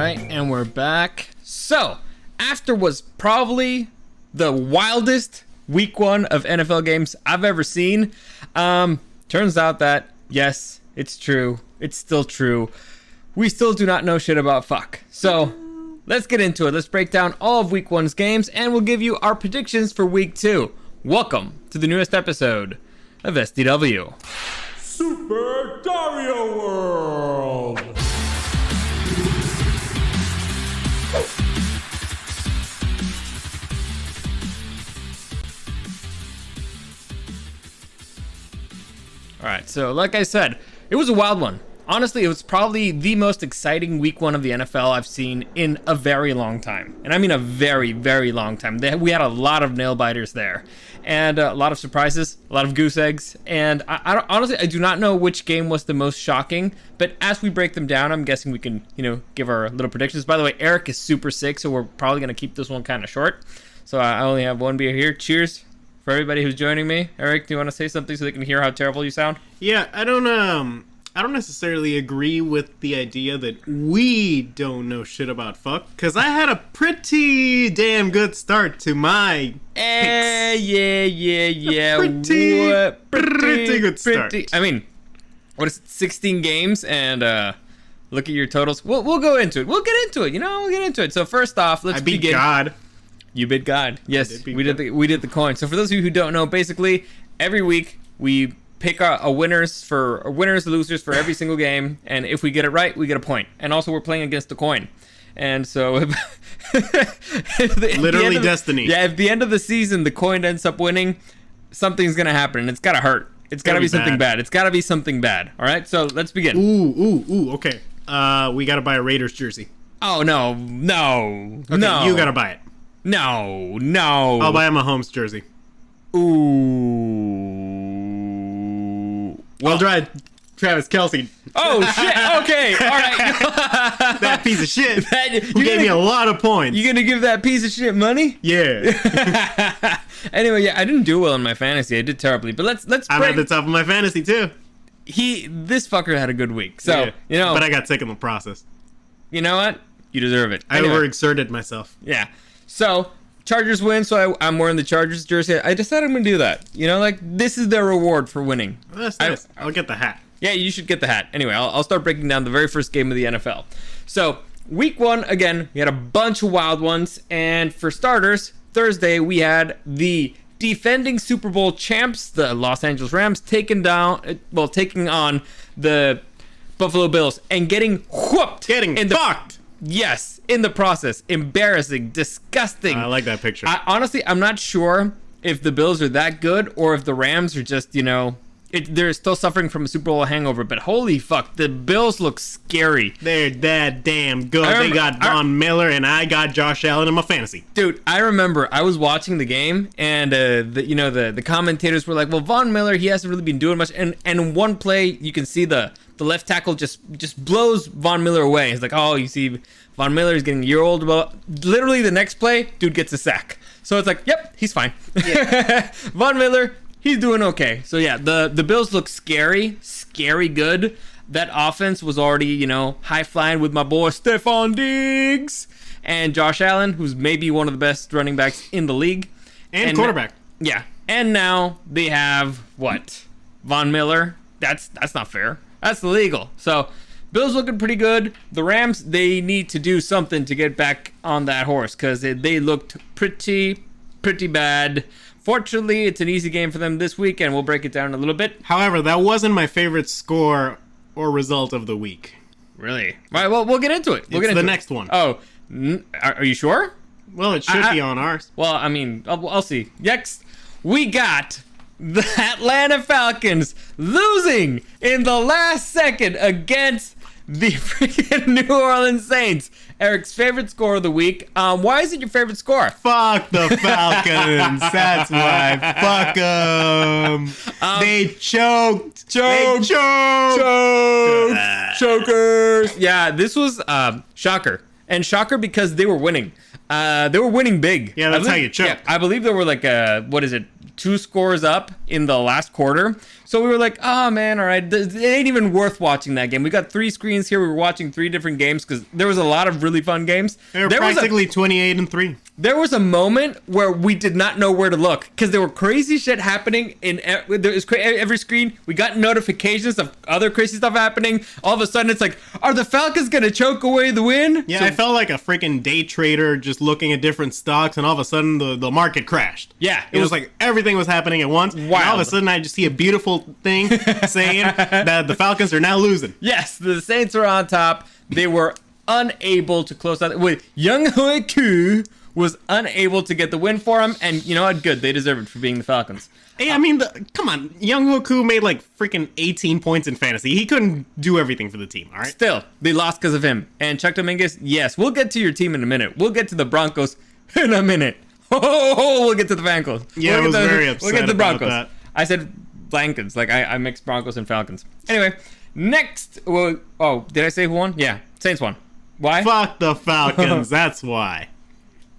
right, and we're back. So, after was probably the wildest week one of NFL games I've ever seen, turns out that, yes, it's true. It's still true. We still do not know shit about fuck. So, let's get into it. Let's break down all of week one's games, and we'll give you our predictions for week two. Welcome to the newest episode of SDW. Super Dario World! Alright, so like I said, it was a wild one. Honestly, it was probably the most exciting week one of the NFL I've seen in a very long time. And I mean a very, very long time. We had a lot of nail-biters there. And a lot of surprises, a lot of goose eggs. And honestly, I do not know which game was the most shocking. But as we break them down, I'm guessing we can, give our little predictions. By the way, Eric is super sick, so we're probably going to keep this one kind of short. So I only have one beer here. Cheers for everybody who's joining me. Eric, do you want to say something so they can hear how terrible you sound? Yeah, I don't necessarily agree with the idea that we don't know shit about fuck, because I had a pretty damn good start to my picks. Yeah. Pretty good start. I mean, what is it, 16 games, and look at your totals. We'll go into it. We'll get into it. We'll get into it. So first off, let's begin. I beat God. You beat God. Yes, we did the coin. So for those of you who don't know, basically every week we pick a winners, losers for every single game, and if we get it right, we get a point. And also, we're playing against the coin, and so literally destiny. Yeah, if the end of the season the coin ends up winning, something's gonna happen, and it's gotta hurt. It's gotta be something bad. It's gotta be something bad. All right, so let's begin. Ooh. Okay. We gotta buy a Raiders jersey. Oh no. Okay, No. you gotta buy it. No. I'll buy a Mahomes jersey. Ooh. Well done, Travis Kelce. Oh, shit. Okay. All right. That piece of shit. You gave me a lot of points. You gonna give that piece of shit money? Yeah. Anyway, yeah, I didn't do well in my fantasy. I did terribly. But let's I'm at the top of my fantasy, too. This fucker had a good week. So, yeah. But I got sick in the process. You know what? You deserve it. I overexerted myself. Yeah. So, Chargers win, so I'm wearing the Chargers jersey. I decided I'm going to do that. This is their reward for winning. Well, that's nice. I'll get the hat. Yeah, you should get the hat. Anyway, I'll start breaking down the very first game of the NFL. So, week one, again, we had a bunch of wild ones. And for starters, Thursday, we had the defending Super Bowl champs, the Los Angeles Rams, taking on the Buffalo Bills and getting whooped. Fucked. Yes, in the process. Embarrassing, disgusting. I like that picture. Honestly, I'm not sure if the Bills are that good or if the Rams are just, they're still suffering from a Super Bowl hangover. But holy fuck, the Bills look scary. They're that damn good. They got Von Miller and I got Josh Allen in my fantasy. Dude, I remember I was watching the game and the commentators were like, well, Von Miller, he hasn't really been doing much. And in one play, you can see the left tackle just blows Von Miller away. It's like, oh, you see Von Miller is getting a year old. Well, literally the next play, dude gets a sack. So it's like, yep, he's fine. Yeah. Von Miller, he's doing okay. So yeah, the Bills look scary good. That offense was already, high flying with my boy Stephon Diggs and Josh Allen, who's maybe one of the best running backs in the league. And quarterback. Yeah. And now they have what? Von Miller. That's not fair. That's illegal. So, Bills looking pretty good. The Rams, they need to do something to get back on that horse because they looked pretty bad. Fortunately, it's an easy game for them this week, and we'll break it down a little bit. However, that wasn't my favorite score or result of the week. Really? All right, well, we'll get into it. It's the next one. Oh, are you sure? Well, it should be on ours. Well, I mean, I'll see. Next, we got the Atlanta Falcons losing in the last second against the freaking New Orleans Saints. Eric's favorite score of the week. Why is it your favorite score? Fuck the Falcons. That's why. Fuck them. They choked. Chokers. Yeah, this was shocker. And shocker because they were winning. They were winning big. Yeah, that's how you choke. Yeah, I believe there were like, 2 scores up in the last quarter. So we were like, oh man, all right, it ain't even worth watching that game. We got 3 screens here. We were watching 3 different games because there was a lot of really fun games. They were practically 28-3. There was a moment where we did not know where to look because there were crazy shit happening in every screen. We got notifications of other crazy stuff happening. All of a sudden, it's like, are the Falcons going to choke away the win? Yeah, I felt like a freaking day trader just looking at different stocks, and all of a sudden, the market crashed. Yeah. It was like everything was happening at once. And all of a sudden, I just see a beautiful thing saying that the Falcons are now losing. Yes, the Saints are on top. They were unable to close out. Wait, Young Hui Koo was unable to get the win for him, and you know what? Good, they deserve it for being the Falcons. Hey, I mean, come on, Young Hoku made like freaking 18 points in fantasy. He couldn't do everything for the team, all right? Still, they lost because of him. And Chuck Dominguez, yes, we'll get to your team in a minute. We'll get to the Broncos in a minute. We'll get to the Falcons. Yeah, I was very upset We'll get to the about Broncos. that. I said Blankins, like I mixed Broncos and Falcons. Anyway, next, oh, did I say who won? Yeah, Saints won. Why? Fuck the Falcons, that's why.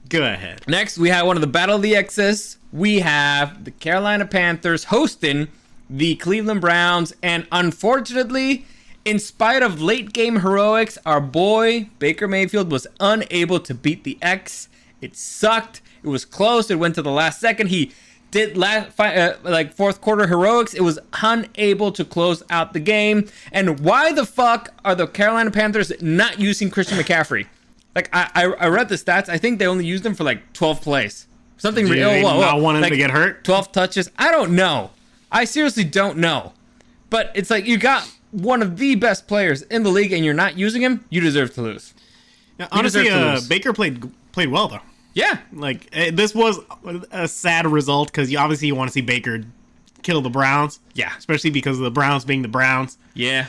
Go ahead. Next, we have one of the Battle of the X's. We have the Carolina Panthers hosting the Cleveland Browns. And unfortunately, in spite of late game heroics, our boy Baker Mayfield was unable to beat the X. It sucked. It was close. It went to the last second. He did like fourth quarter heroics. It was unable to close out the game. And why the fuck are the Carolina Panthers not using Christian McCaffrey? Like, I read the stats. I think they only used him for like 12 plays. Something Do they not want him to get hurt? 12 touches. I don't know. I seriously don't know. But it's like you got one of the best players in the league and you're not using him. You deserve to lose. Yeah, honestly, Baker played well though. Yeah. Like this was a sad result because obviously you want to see Baker kill the Browns. Yeah. Especially because of the Browns being the Browns. Yeah.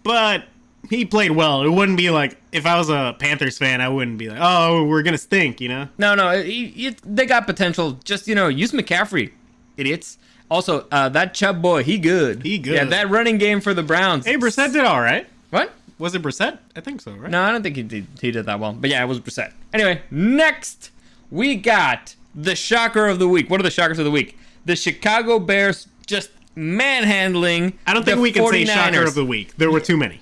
But he played well. It wouldn't be like, if I was a Panthers fan, I wouldn't be like, oh, we're going to stink, you know? No, they got potential. Just, use McCaffrey, idiots. Also, that Chubb boy, he good. He good. Yeah, that running game for the Browns. Hey, Brissett did all right. What? Was it Brissett? I think so, right? No, I don't think he did that well. But yeah, it was Brissett. Anyway, next, we got the shocker of the week. What are the shockers of the week? The Chicago Bears just manhandling I don't think we can say shocker of the week. There were too many.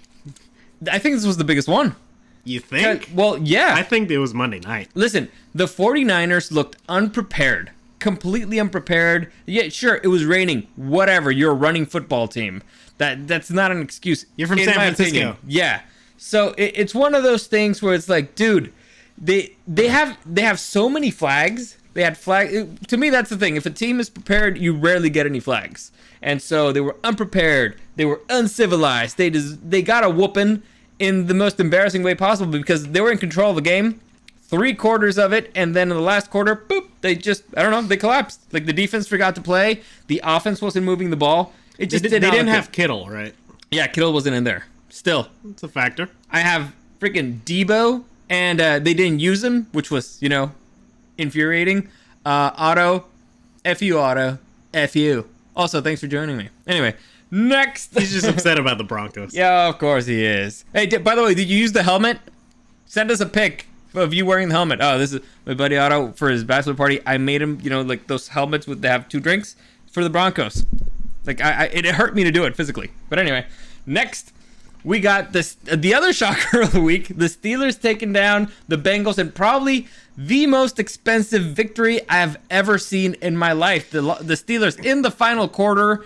I think this was the biggest one. You think? Well, yeah. I think it was Monday night. Listen, the 49ers looked unprepared. Completely unprepared. Yeah, sure, it was raining. Whatever. You're a running football team. That's not an excuse. You're from in San my Francisco. opinion. Yeah. So it's one of those things where it's like, dude, they have so many flags. They had flag. To me, that's the thing. If a team is prepared, you rarely get any flags. And so they were unprepared. They were uncivilized. They got a whooping in the most embarrassing way possible because they were in control of the game, 3 quarters of it, and then in the last quarter, boop, they just, I don't know, they collapsed. Like the defense forgot to play. The offense wasn't moving the ball. It just They didn't have Kittle, right? Yeah, Kittle wasn't in there. Still. It's a factor. I have freaking Debo, and they didn't use him, which was, infuriating. Otto, F you, Otto, F you. Also, thanks for joining me. Anyway, next. He's just upset about the Broncos. Yeah, of course he is. Hey, by the way, did you use the helmet? Send us a pic of you wearing the helmet. Oh, this is my buddy Otto for his bachelor party. I made him, like those helmets they have 2 drinks for the Broncos. Like, it hurt me to do it physically. But anyway, next. We got the other shocker of the week. The Steelers taking down the Bengals in probably the most expensive victory I've ever seen in my life. The Steelers in the final quarter.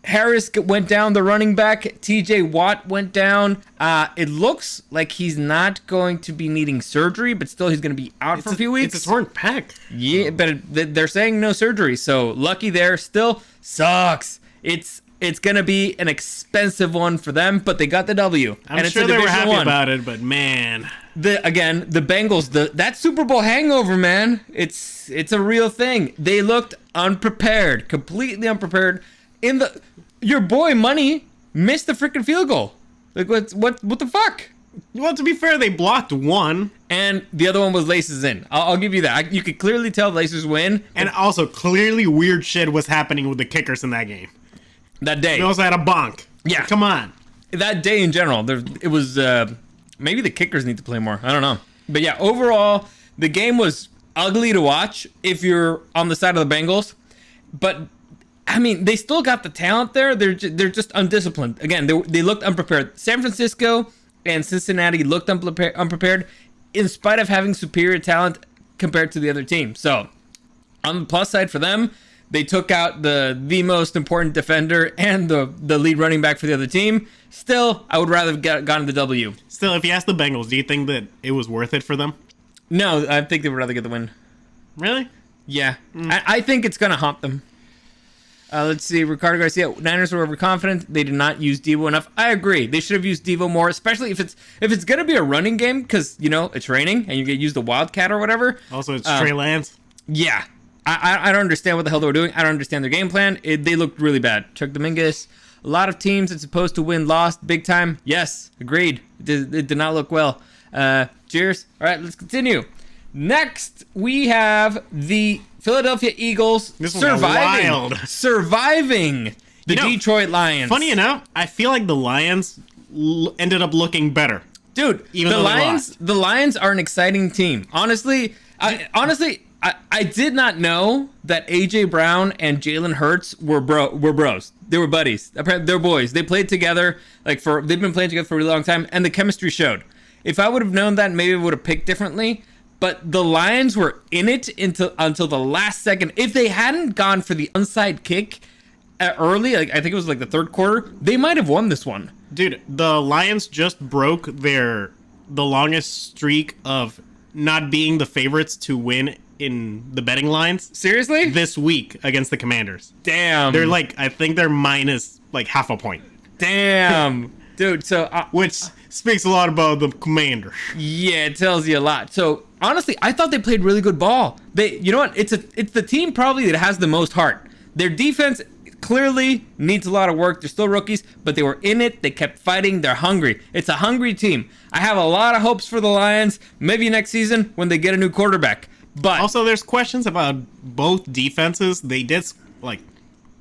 Harris went down, the running back. TJ Watt went down. It looks like he's not going to be needing surgery, but still he's going to be out for a few weeks. It's a torn pec. Yeah, but they're saying no surgery. So lucky there. Still sucks. It's going to be an expensive one for them, but they got the W. I'm sure they were happy about it, but man. The Bengals, that Super Bowl hangover, man, it's a real thing. They looked unprepared, completely unprepared. Your boy Money missed the freaking field goal. Like, what the fuck? Well, to be fair, they blocked one. And the other one was laces in. I'll give you that. You could clearly tell laces win. And also, clearly weird shit was happening with the kickers in that game. That day. We also had a bonk. Yeah. Come on. That day in general, it was, maybe the kickers need to play more. I don't know. But yeah, overall, the game was ugly to watch if you're on the side of the Bengals. but I mean, they still got the talent there. They're just undisciplined. Again, they looked unprepared. San Francisco and Cincinnati looked unprepared in spite of having superior talent compared to the other team. So on the plus side for them, they took out the most important defender and the lead running back for the other team. Still, I would rather have gotten the W. Still, if you ask the Bengals, do you think that it was worth it for them? No, I think they would rather get the win. Really? Yeah. I think it's going to haunt them. Let's see. Ricardo Garcia, Niners were overconfident. They did not use Devo enough. I agree. They should have used Devo more, especially if it's going to be a running game because, it's raining and you get used the Wildcat or whatever. Also, it's Trey Lance. Yeah. I don't understand what the hell they were doing. I don't understand their game plan. They looked really bad. Chuck Dominguez, a lot of teams that's supposed to win lost big time. Yes, agreed. It did not look well. Cheers. All right, let's continue. Next, we have the Philadelphia Eagles surviving the Detroit Lions. Funny enough, I feel like the Lions ended up looking better. Dude, the Lions are an exciting team. Honestly, I did not know that AJ Brown and Jalen Hurts were bros. They were buddies. They're boys. They played together they've been playing together for a really long time, and the chemistry showed. If I would have known that, maybe I would have picked differently. But the Lions were in it until the last second. If they hadn't gone for the onside kick early, I think it was the third quarter, they might have won this one. Dude, the Lions just broke the longest streak of not being the favorites to win in the betting lines. Seriously? This week against the Commanders. Damn. They're I think they're minus half a point. Damn. Dude, so... which speaks a lot about the Commanders. Yeah, it tells you a lot. So, honestly, I thought they played really good ball. You know what? It's the team probably that has the most heart. Their defense clearly needs a lot of work. They're still rookies, but they were in it. They kept fighting. They're hungry. It's a hungry team. I have a lot of hopes for the Lions. Maybe next season when they get a new quarterback. But also, there's questions about both defenses. They did,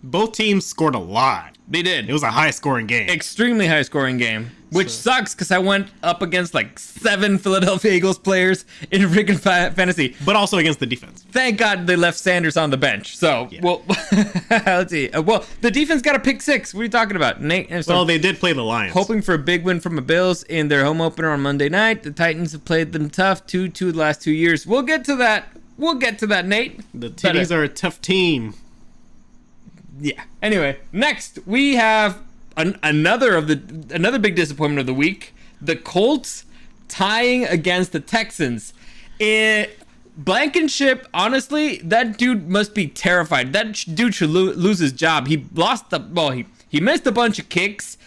both teams scored a lot. They did. It was a high-scoring game. Extremely high-scoring game. Which sucks because I went up against 7 Philadelphia Eagles players in freaking fantasy. But also against the defense. Thank God they left Sanders on the bench. So, yeah. Well, let's see. Well, the defense got a pick 6. What are you talking about, Nate? Well, they did play the Lions. Hoping for a big win from the Bills in their home opener on Monday night. The Titans have played them tough 2-2 the last 2 years. We'll get to that. Nate. The Titties are a tough team. Yeah. Anyway, next we have another big disappointment of the week: the Colts tying against the Texans. Blankenship, honestly, that dude must be terrified. That dude should lose his job. He missed a bunch of kicks.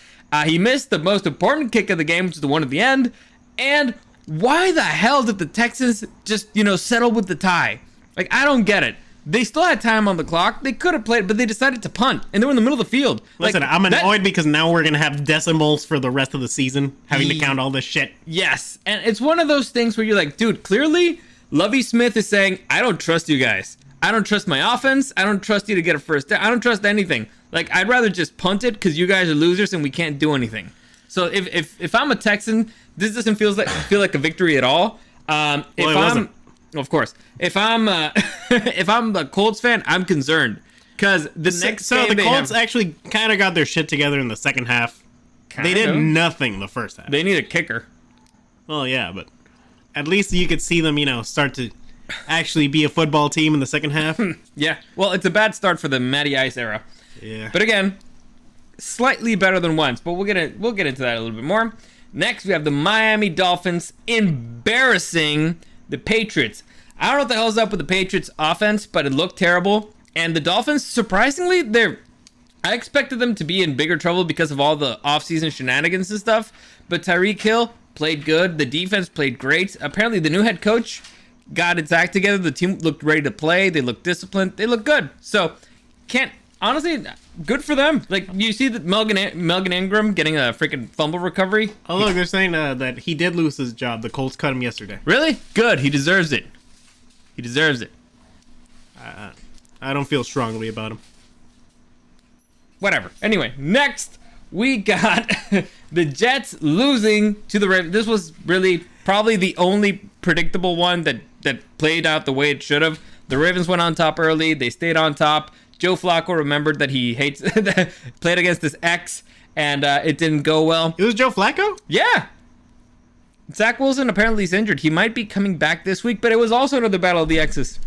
He missed the most important kick of the game, which is the one at the end. And why the hell did the Texans just settle with the tie? I don't get it. They still had time on the clock. They could have played, but they decided to punt, and they were in the middle of the field. Listen, I'm annoyed because now we're going to have decimals for the rest of the season, having to count all this shit. Yes, and it's one of those things where you're like, dude, clearly Lovie Smith is saying, I don't trust you guys. I don't trust my offense. I don't trust you to get a first down. I don't trust anything. I'd rather just punt it because you guys are losers and we can't do anything. So if I'm a Texan, this doesn't feel like a victory at all. Of course, if I'm the Colts fan, I'm concerned because the Colts actually kind of got their shit together in the second half. They did nothing the first half. They need a kicker. Well, yeah, but at least you could see them, start to actually be a football team in the second half. Yeah. Well, it's a bad start for the Matty Ice era. Yeah. But again, slightly better than once. But we'll get into that a little bit more. Next, we have the Miami Dolphins embarrassing the Patriots. I don't know what the hell's up with the Patriots offense, but it looked terrible. And the Dolphins, surprisingly, I expected them to be in bigger trouble because of all the offseason shenanigans and stuff. But Tyreek Hill played good. The defense played great. Apparently, the new head coach got its act together. The team looked ready to play. They looked disciplined. They looked good. So, honestly, good for them. You see that Melvin Ingram getting a freaking fumble recovery. Oh, look, they're saying that he did lose his job. The Colts cut him yesterday. Really? Good. He deserves it. He deserves it. I don't feel strongly about him. Whatever. Anyway, next we got the Jets losing to the Ravens. This was really probably the only predictable one that played out the way it should have. The Ravens went on top early. They stayed on top. Joe Flacco remembered that he hates played against this ex, and it didn't go well. It was Joe Flacco? Yeah. Zach Wilson apparently is injured. He might be coming back this week, but it was also another battle of the exes.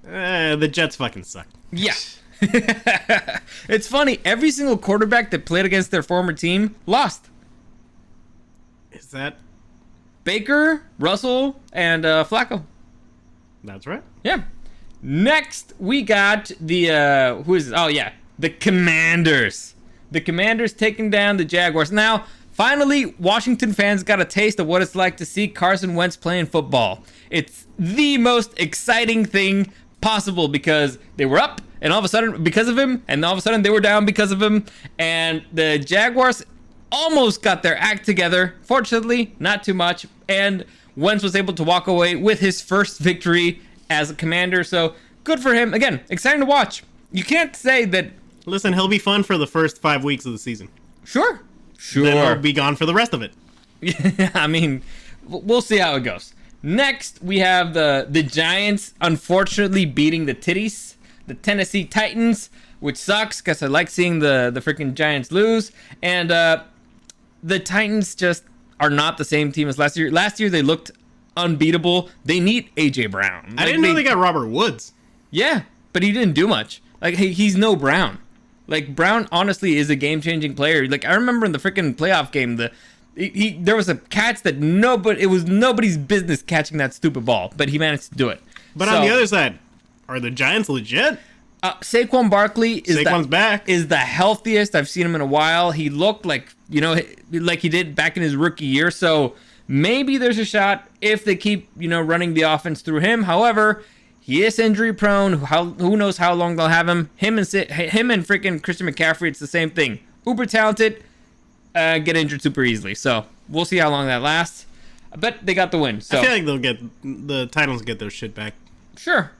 The Jets fucking suck. Yeah. It's funny. Every single quarterback that played against their former team lost. Is that... Baker, Russell, and Flacco. That's right. Yeah. Next, we got the, who is it? Oh, yeah. The Commanders. The Commanders taking down the Jaguars. Now, finally, Washington fans got a taste of what it's like to see Carson Wentz playing football. It's the most exciting thing possible because they were up, and all of a sudden, because of him, and all of a sudden they were down because of him, and the Jaguars almost got their act together. Fortunately, not too much, and Wentz was able to walk away with his first victory as a Commander, so good for him. Again, exciting to watch. You can't say that... Listen, he'll be fun for the first 5 weeks of the season. Sure. Then he'll be gone for the rest of it. Yeah, I mean, we'll see how it goes. Next, we have the Giants, unfortunately beating the Tennessee Titans, which sucks because I like seeing the freaking Giants lose. And the Titans just are not the same team as last year. Last year, they looked unbeatable. They need A.J. Brown. I didn't know they got Robert Woods. Yeah, but he didn't do much. Like, he's no Brown. Like, Brown honestly is a game-changing player. Like, I remember in the freaking playoff game, there was a catch that it was nobody's business catching that stupid ball, but he managed to do it. But on the other side, are the Giants legit? Saquon Barkley back. Is the healthiest I've seen him in a while. He looked like he did back in his rookie year. So maybe there's a shot if they keep running the offense through him. However, he is injury prone. Who knows how long they'll have him? Him and freaking Christian McCaffrey. It's the same thing. Uber talented, get injured super easily. So we'll see how long that lasts. But they got the win. So I feel like the Titans get their shit back. Sure.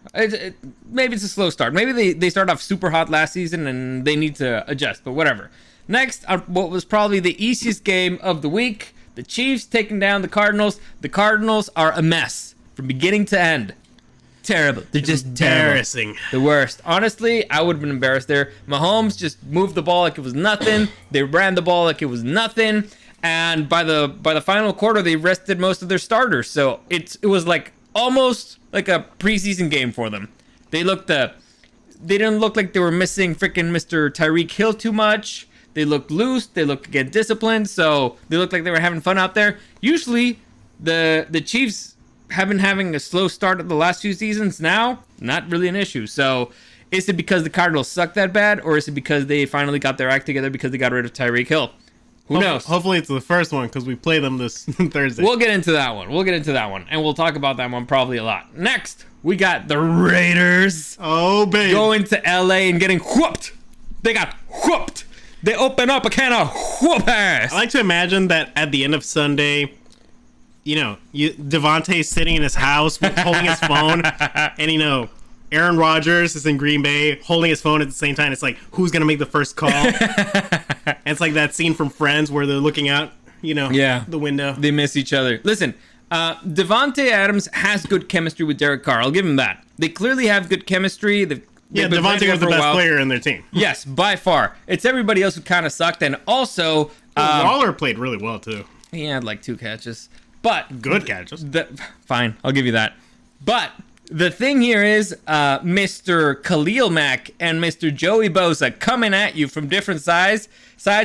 Maybe it's a slow start. Maybe they start off super hot last season and they need to adjust, but whatever. Next, what was probably the easiest game of the week, the Chiefs taking down the Cardinals. The Cardinals are a mess from beginning to end. Terrible. They're just embarrassing. Terrible. The worst. Honestly, I would have been embarrassed there. Mahomes just moved the ball like it was nothing. They ran the ball like it was nothing. And by the final quarter, they rested most of their starters. So it was like almost like a preseason game for them. They didn't look like they were missing freaking Mr. Tyreek Hill too much. They looked loose. They looked again disciplined. So they looked like they were having fun out there. Usually, the Chiefs have been having a slow start of the last few seasons. Now, not really an issue. So is it because the Cardinals suck that bad, or is it because they finally got their act together because they got rid of Tyreek Hill? Who knows? Hopefully it's the first one because we play them this Thursday. We'll get into that one. And we'll talk about that one probably a lot. Next, we got the Raiders. Oh, baby. Going to L.A. and getting whooped. They got whooped. They open up a can of whoop ass. I like to imagine that at the end of Sunday, Devontae's sitting in his house holding his phone, and Aaron Rodgers is in Green Bay holding his phone at the same time. It's like, who's going to make the first call? And it's like that scene from Friends where they're looking out, the window. They miss each other. Listen, Devontae Adams has good chemistry with Derek Carr. I'll give him that. They clearly have good chemistry. Devontae was the best player in their team. Yes, by far. It's everybody else who kind of sucked. And also... Waller played really well, too. He had like 2 catches. But... Good catches. Fine, I'll give you that. But... the thing here is, Mr. Khalil Mack and Mr. Joey Bosa coming at you from different sides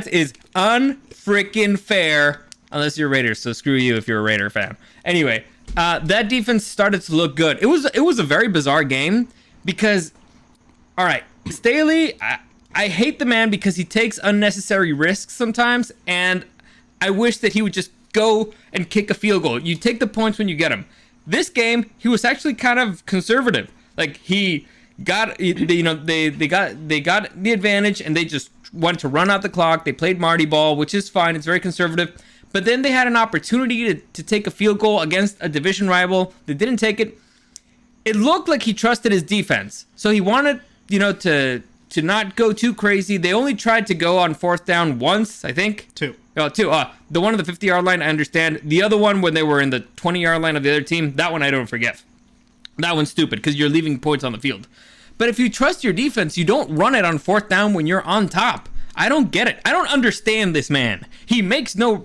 is unfreaking fair, unless you're Raiders. So screw you if you're a Raider fan. Anyway, that defense started to look good. It was a very bizarre game because, all right, Staley, I hate the man because he takes unnecessary risks sometimes, and I wish that he would just go and kick a field goal. You take the points when you get them. This game, he was actually kind of conservative. Like he got, they got the advantage, and they just wanted to run out the clock. They played Marty ball, which is fine. It's very conservative. But then they had an opportunity to take a field goal against a division rival. They didn't take it. It looked like he trusted his defense, so he wanted, to not go too crazy. They only tried to go on 4th down once, I think. 2. Oh, 2. The one on the 50-yard line, I understand. The other one, when they were in the 20-yard line of the other team, that one I don't forgive. That one's stupid because you're leaving points on the field. But if you trust your defense, you don't run it on 4th down when you're on top. I don't get it. I don't understand this man. He makes no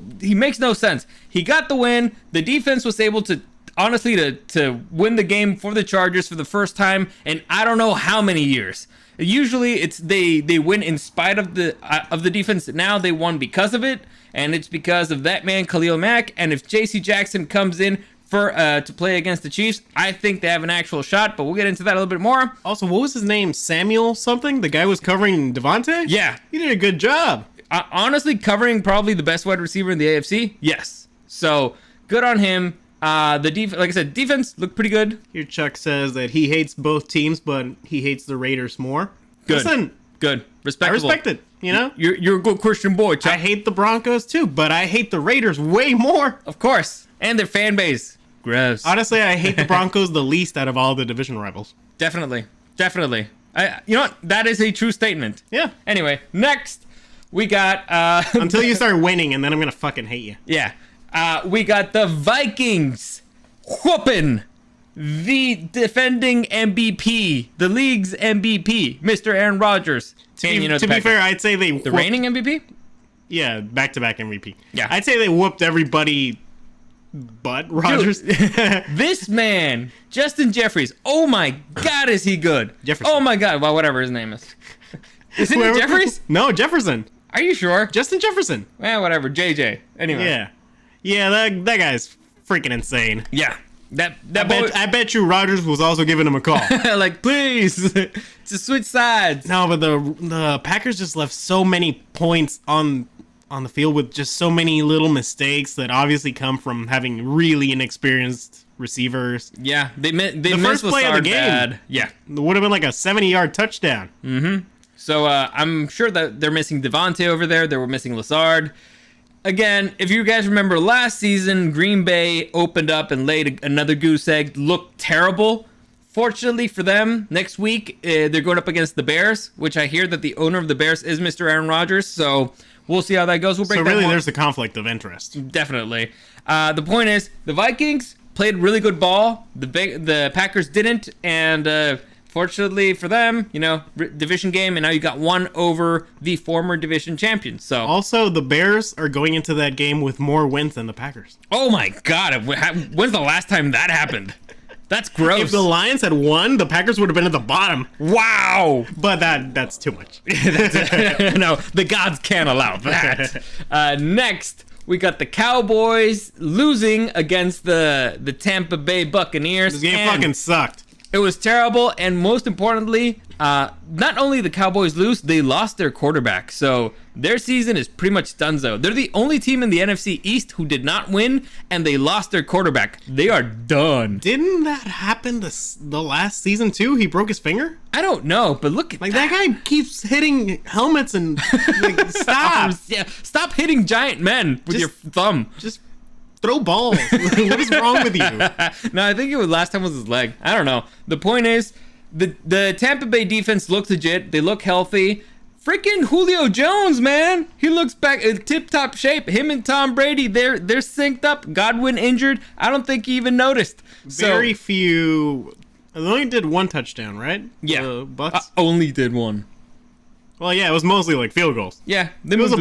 sense. He got the win. The defense was able to honestly to win the game for the Chargers for the first time in I don't know how many years. Usually it's they win in spite of the defense. Now they won because of it, and it's because of that man Khalil Mack. And if J.C. Jackson comes in for to play against the Chiefs, I think they have an actual shot, but we'll get into that a little bit more. Also, what was his name? Samuel something? The guy was covering Devontae? Yeah. He did a good job. Honestly, covering probably the best wide receiver in the AFC. Yes. So, good on him. Like I said, defense looked pretty good. Here Chuck says that he hates both teams, but he hates the Raiders more. Good. Listen, good. Respectable. I respect it, you know? You're a good Christian boy, Chuck. I hate the Broncos too, but I hate the Raiders way more. Of course. And their fan base. Gross. Honestly, I hate the Broncos the least out of all the division rivals. Definitely. You know what? That is a true statement. Yeah. Anyway, next we got until you start winning, and then I'm gonna fucking hate you. Yeah. We got the Vikings whooping the defending MVP, the league's MVP, Mr. Aaron Rodgers. To be fair, I'd say the reigning MVP. Yeah, back-to-back MVP. Yeah, I'd say they whooped everybody but Rodgers. This man, Justin Jeffries. Oh my God, is he good? Jefferson. Oh my God, well, whatever his name is. Isn't it Jeffries? No, Jefferson. Are you sure? Justin Jefferson. Well, whatever. JJ. Anyway. Yeah. That guy's freaking insane. Yeah. I bet you Rodgers was also giving him a call. Like, please, to switch sides. No, but the Packers just left so many points on the field with just so many little mistakes that obviously come from having really inexperienced receivers. Yeah, they missed the first play of the game. Bad. Yeah, it would have been like a 70-yard touchdown. Mm-hmm. So I'm sure that they're missing Devontae over there. They were missing Lazard. Again, if you guys remember last season, Green Bay opened up and laid another goose egg. Looked terrible. Fortunately for them, next week they're going up against the Bears, which I hear that the owner of the Bears is Mr. Aaron Rodgers. So we'll see how that goes. We'll break that more. There's a conflict of interest. Definitely. The point is, the Vikings played really good ball. The Packers didn't, and fortunately for them, division game, and now you got one over the former division champions. So also, the Bears are going into that game with more wins than the Packers. Oh my God! When's the last time that happened? That's gross. If the Lions had won, the Packers would have been at the bottom. Wow! But that's too much. No, the gods can't allow that. Next, we got the Cowboys losing against the Tampa Bay Buccaneers. This game fucking sucked. It was terrible, and most importantly, not only the Cowboys lose, they lost their quarterback. So their season is pretty much donezo. They're the only team in the NFC East who did not win, and they lost their quarterback. They are done. Didn't that happen the last season too? He broke his finger? I don't know, but look at that guy keeps hitting helmets and stop. Yeah, stop hitting giant men with your thumb. Just throw balls. What is wrong with you? No, I think last time was his leg. I don't know. The point is, the Tampa Bay defense looks legit. They look healthy. Freaking Julio Jones, man. He looks back in tip-top shape. Him and Tom Brady, they're synced up. Godwin injured. I don't think he even noticed. Very few. They only did one touchdown, right? Yeah. The Bucks? Only did one. Well, yeah, it was mostly like field goals. Yeah, it was a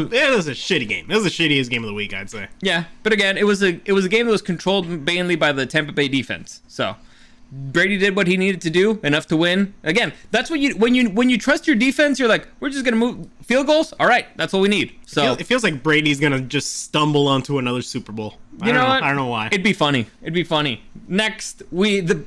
shitty game. It was the shittiest game of the week, I'd say. Yeah, but again, it was a game that was controlled mainly by the Tampa Bay defense. So Brady did what he needed to do, enough to win. Again, that's what when you trust your defense, you're like, we're just gonna move field goals. All right, that's what we need. So it feels like Brady's gonna just stumble onto another Super Bowl. You know what? I don't know why. It'd be funny. Next, the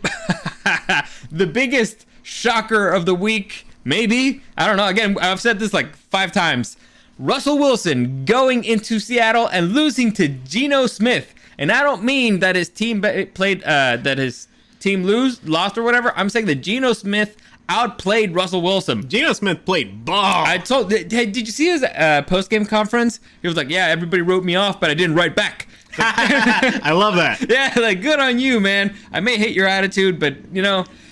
biggest shocker of the week. Maybe. I don't know. Again, I've said this like 5 times. Russell Wilson going into Seattle and losing to Geno Smith. And I don't mean that his team lost or whatever. I'm saying that Geno Smith outplayed Russell Wilson. Geno Smith played ball. Hey, did you see his post-game conference? He was like, yeah, everybody wrote me off, but I didn't write back. I love that. Yeah, like, good on you, man. I may hate your attitude, but,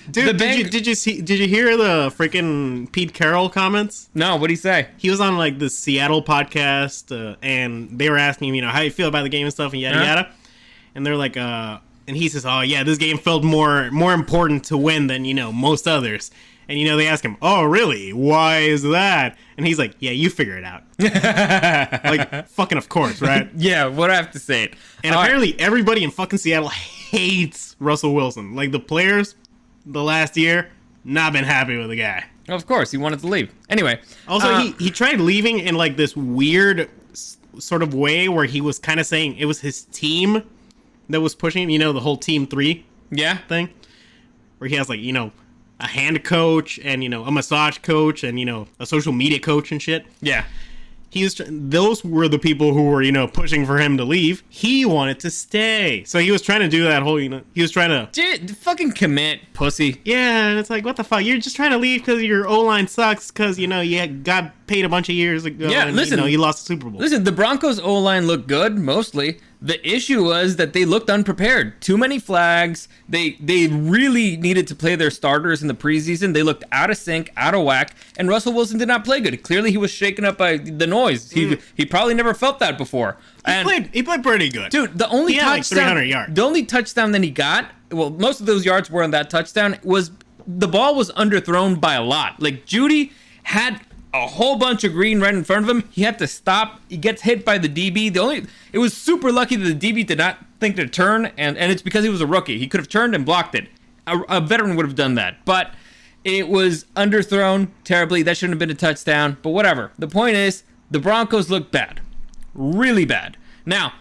Dude, did you hear the freaking Pete Carroll comments? No, what'd he say? He was on like the Seattle podcast, and they were asking him, how you feel about the game and stuff, and yada yada. And they're like, and he says, oh yeah, this game felt more important to win than most others. And, they ask him, oh, really? Why is that? And he's like, yeah, you figure it out. Like, fucking of course, right? Yeah, what do I have to say? And apparently everybody in fucking Seattle hates Russell Wilson. Like, the players, the last year, not been happy with the guy. Of course, he wanted to leave. Anyway. Also, he tried leaving in, like, this weird sort of way where he was kind of saying it was his team that was pushing him, the whole Team 3 thing. Where he has, like, a hand coach and, a massage coach and, a social media coach and shit. Yeah. Those were the people who were, pushing for him to leave. He wanted to stay. So he was trying to do that whole, he was trying to... Dude, fucking commit, pussy. Yeah, and it's like, what the fuck? You're just trying to leave because your O-line sucks because, you got paid a bunch of years ago. Yeah, and, listen. You lost the Super Bowl. Listen, the Broncos O-line looked good, mostly. The issue was that they looked unprepared. Too many flags. They really needed to play their starters in the preseason. They looked out of sync, out of whack, and Russell Wilson did not play good. Clearly, he was shaken up by the noise. He probably never felt that before. He played pretty good. Dude, the only he had touchdown, like 300 yards. The only touchdown that he got, well, most of those yards were on that touchdown, was the ball was underthrown by a lot. Like, Judy had a whole bunch of green right in front of him. He had to stop. He gets hit by the DB. It was super lucky that the DB did not think to turn, and it's because he was a rookie. He could have turned and blocked it. A veteran would have done that, but it was underthrown terribly. That shouldn't have been a touchdown, but whatever. The point is, the Broncos look bad. Really bad. Now,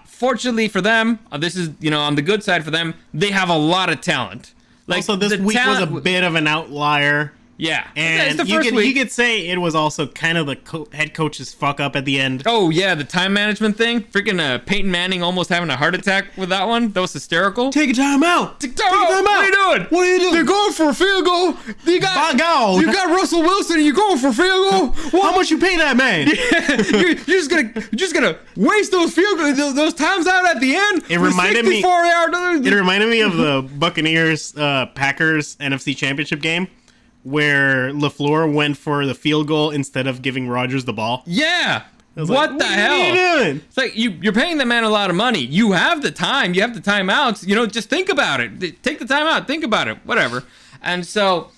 fortunately for them, this is, on the good side for them, they have a lot of talent. Like, also, this week was a bit of an outlier. Yeah. And you could say it was also kind of the head coach's fuck up at the end. Oh, yeah, the time management thing. Freaking Peyton Manning almost having a heart attack with that one. That was hysterical. Take a time out. Take a time out. What are you doing? What are you doing? They're going for a field goal. You got Russell Wilson and you're going for a field goal. Well, how much you pay that man? you're just gonna waste those field goals, those times out at the end. It reminded me of the Buccaneers Packers NFC Championship game, where LaFleur went for the field goal instead of giving Rodgers the ball. Yeah. What the hell? What are you doing? It's like you're paying the man a lot of money. You have the time. You have the timeouts. Just think about it. Take the time out. Think about it. Whatever. And so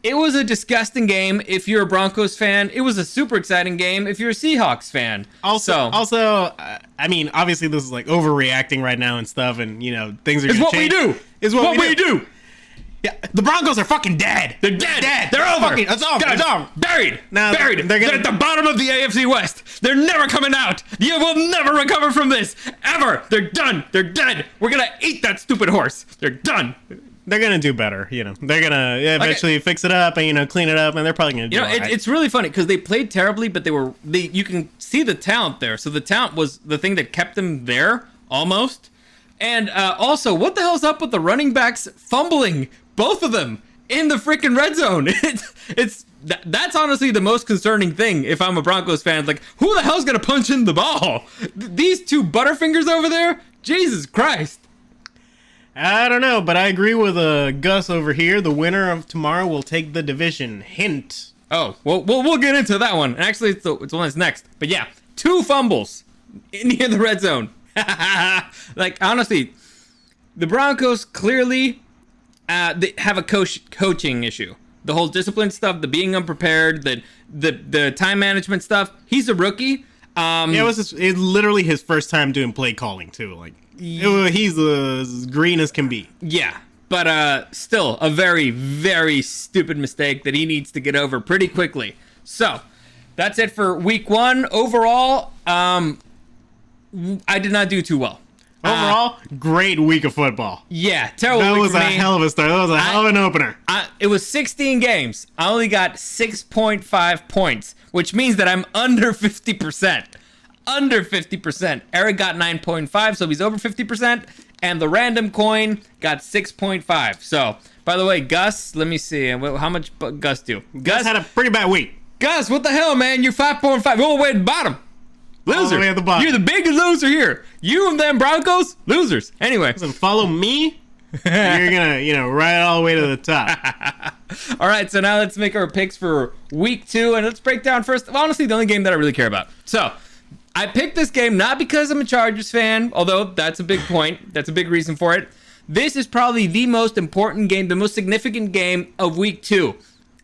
it was a disgusting game if you're a Broncos fan. It was a super exciting game if you're a Seahawks fan. Also, I mean, obviously this is like overreacting right now and stuff, and things are going to change. It's what we do. Yeah, the Broncos are fucking dead. They're dead. They're over. It's over. Buried. Now, buried. They're at the bottom of the AFC West. They're never coming out. You will never recover from this. Ever. They're done. They're dead. We're going to eat that stupid horse. They're done. They're going to do better. They're going to eventually fix it up and, clean it up, and they're probably going to do it. It's really funny because they played terribly, but you can see the talent there. So the talent was the thing that kept them there, almost. And also, what the hell's up with the running backs fumbling? Both of them in the freaking red zone. That's honestly the most concerning thing if I'm a Broncos fan. Like, who the hell's going to punch in the ball? These two Butterfingers over there? Jesus Christ. I don't know, but I agree with Gus over here. The winner of tomorrow will take the division. Hint. Oh, well, we'll get into that one. Actually, it's the one that's next. But yeah, 2 fumbles near the red zone. Like, honestly, the Broncos clearly... they have a coaching issue. The whole discipline stuff, the being unprepared, the time management stuff. He's a rookie. It was literally his first time doing play calling too. Like he's as green as can be. Yeah, but still a very, very stupid mistake that he needs to get over pretty quickly. So that's it for week 1. Overall, I did not do too well. Overall, great week of football. Yeah, terrible That week was for a me. hell of a start. That was a hell of an opener. It was 16 games. I only got 6.5 points, which means that I'm under 50%. Under 50%. Eric got 9.5, so he's over 50%. And the random coin got 6.5. So, by the way, Gus, let me see. How much Gus do? Gus had a pretty bad week. Gus, what the hell, man? You're 5.5. All the way at the bottom. Loser. All the way at the bottom. You're the biggest loser here. You and them Broncos, losers. Anyway. Listen, follow me. You're gonna, ride all the way to the top. All right, so now let's make our picks for week 2, and let's break down first. Honestly, the only game that I really care about. So, I picked this game not because I'm a Chargers fan, although that's a big point. That's a big reason for it. This is probably the most important game, the most significant game of week 2.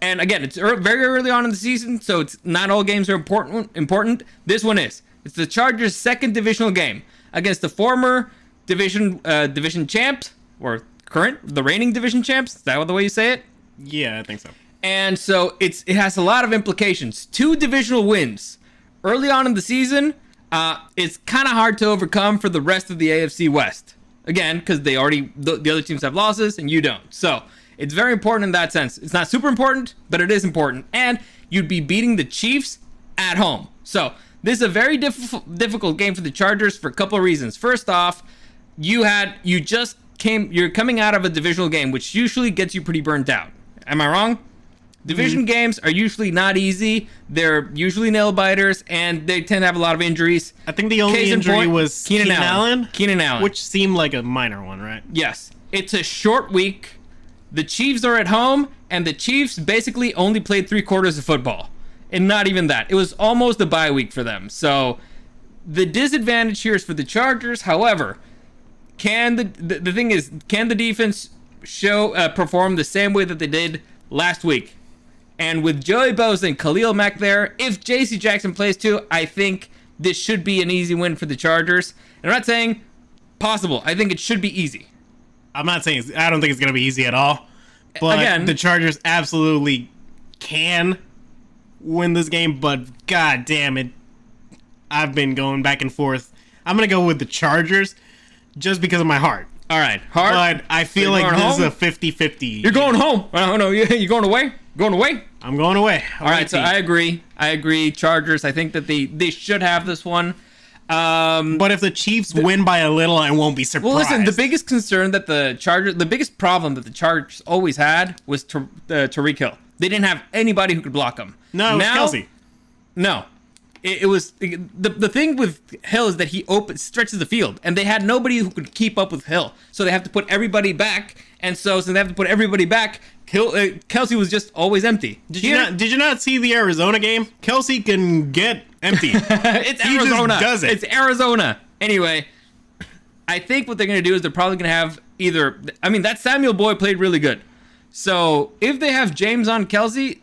And again, it's very early on in the season, so it's not all games are important. This one is. It's the Chargers' second divisional game against the former division champs, or the reigning division champs. Is that the way you say it? Yeah, I think so. And so it has a lot of implications. 2 divisional wins early on in the season. It's kind of hard to overcome for the rest of the AFC West. Again, because the other teams have losses and you don't. So it's very important in that sense. It's not super important, but it is important. And you'd be beating the Chiefs at home. So this is a very difficult game for the Chargers for a couple of reasons. First off, you're coming out of a divisional game, which usually gets you pretty burnt out. Am I wrong? Division games are usually not easy. They're usually nail biters, and they tend to have a lot of injuries. I think the only injury was Keenan Allen. Keenan Allen. Which seemed like a minor one, right? Yes. It's a short week. The Chiefs are at home, and the Chiefs basically only played 3 quarters of football. And not even that. It was almost a bye week for them. So the disadvantage here is for the Chargers. However, can the defense perform the same way that they did last week? And with Joey Bosa and Khalil Mack there, if J.C. Jackson plays too, I think this should be an easy win for the Chargers. And I'm not saying possible. I think it should be easy. I don't think it's going to be easy at all. But again, the Chargers absolutely can win this game. But god damn it, I've been going back and forth. I'm going to go with the Chargers just because of my heart. All right, heart. But I feel like this is a 50-50. You're going home. Oh, no, you're going away? Going away? I'm going away. All right, so I agree. Chargers, I think that they should have this one. But if the Chiefs win by a little, I won't be surprised. Well, listen, the biggest problem that the Chargers always had was Tyreek Hill. They didn't have anybody who could block him. No, it was Kelsey. No. It was the thing with Hill is that he stretches the field, and they had nobody who could keep up with Hill, so they have to put everybody back. And so since they have to put everybody back, Kelsey was just always empty. Did you not see the Arizona game? Kelsey can get empty. It's Arizona. He just does it. It's Arizona. Anyway, I think what they're gonna do is they're probably gonna have that Samuel Boyd played really good. So if they have James on Kelsey,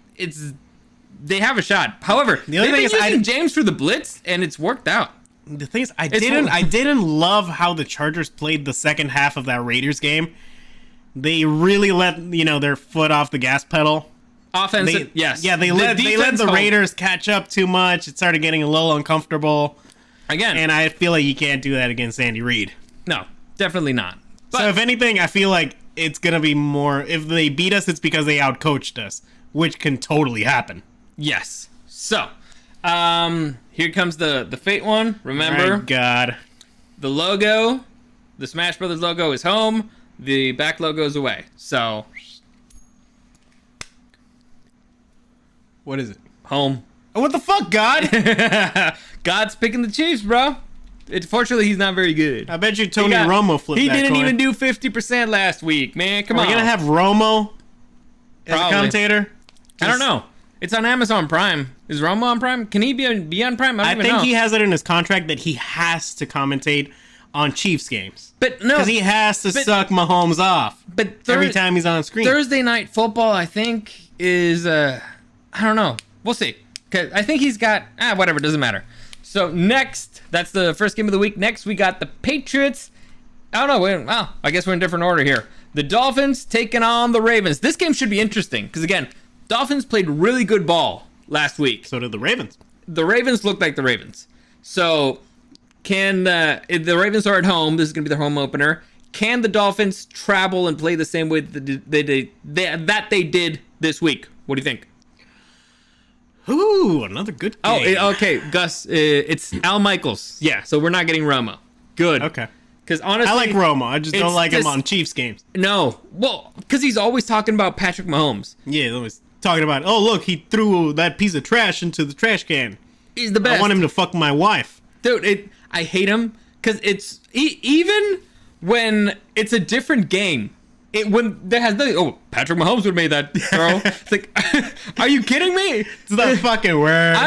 they have a shot. However, they've been using James for the blitz, and it's worked out. The thing is, I didn't love how the Chargers played the second half of that Raiders game. They really let their foot off the gas pedal. Offensive, yes. Yeah, they let the Raiders catch up too much. It started getting a little uncomfortable. Again. And I feel like you can't do that against Andy Reid. No, definitely not. So if anything, I feel like it's going to be more... If they beat us, it's because they outcoached us, which can totally happen. Yes. So, here comes the Fate one. Remember? Oh my God. The logo, the Smash Brothers logo is home. The back logo is away. So, what is it? Home. Oh, what the fuck, God? God's picking the Chiefs, bro. Fortunately, he's not very good. I bet you Tony Romo flipped that coin. He didn't even do 50% last week, man. Come on. Are we going to have Romo as a commentator? I don't know. It's on Amazon Prime. Is Romo on Prime? Can he be on Prime? I think he has it in his contract that he has to commentate on Chiefs games. But no. Because he has to suck Mahomes off every time he's on screen. Thursday Night Football, I think, is... I don't know. We'll see. Cause I think he's got... whatever. Doesn't matter. So next, that's the first game of the week. Next, we got the Patriots. Oh, no. Well, I guess we're in different order here. The Dolphins taking on the Ravens. This game should be interesting. Because, again, Dolphins played really good ball last week. So did the Ravens. The Ravens look like the Ravens. So, if the Ravens are at home, this is going to be their home opener. Can the Dolphins travel and play the same way that they did this week? What do you think? Ooh, another good game. Oh, okay, Gus. It's Al Michaels. Yeah, so we're not getting Romo. Good. Okay. Because honestly, I like Romo. I just don't like him on Chiefs games. No. Well, because he's always talking about Patrick Mahomes. Yeah, he's always talking about, oh, look, he threw that piece of trash into the trash can. He's the best. I want him to fuck my wife. Dude, I hate him because it's... even when it's a different game... when there has nothing, Patrick Mahomes would have made that throw. It's like, are you kidding me? It's not fucking words.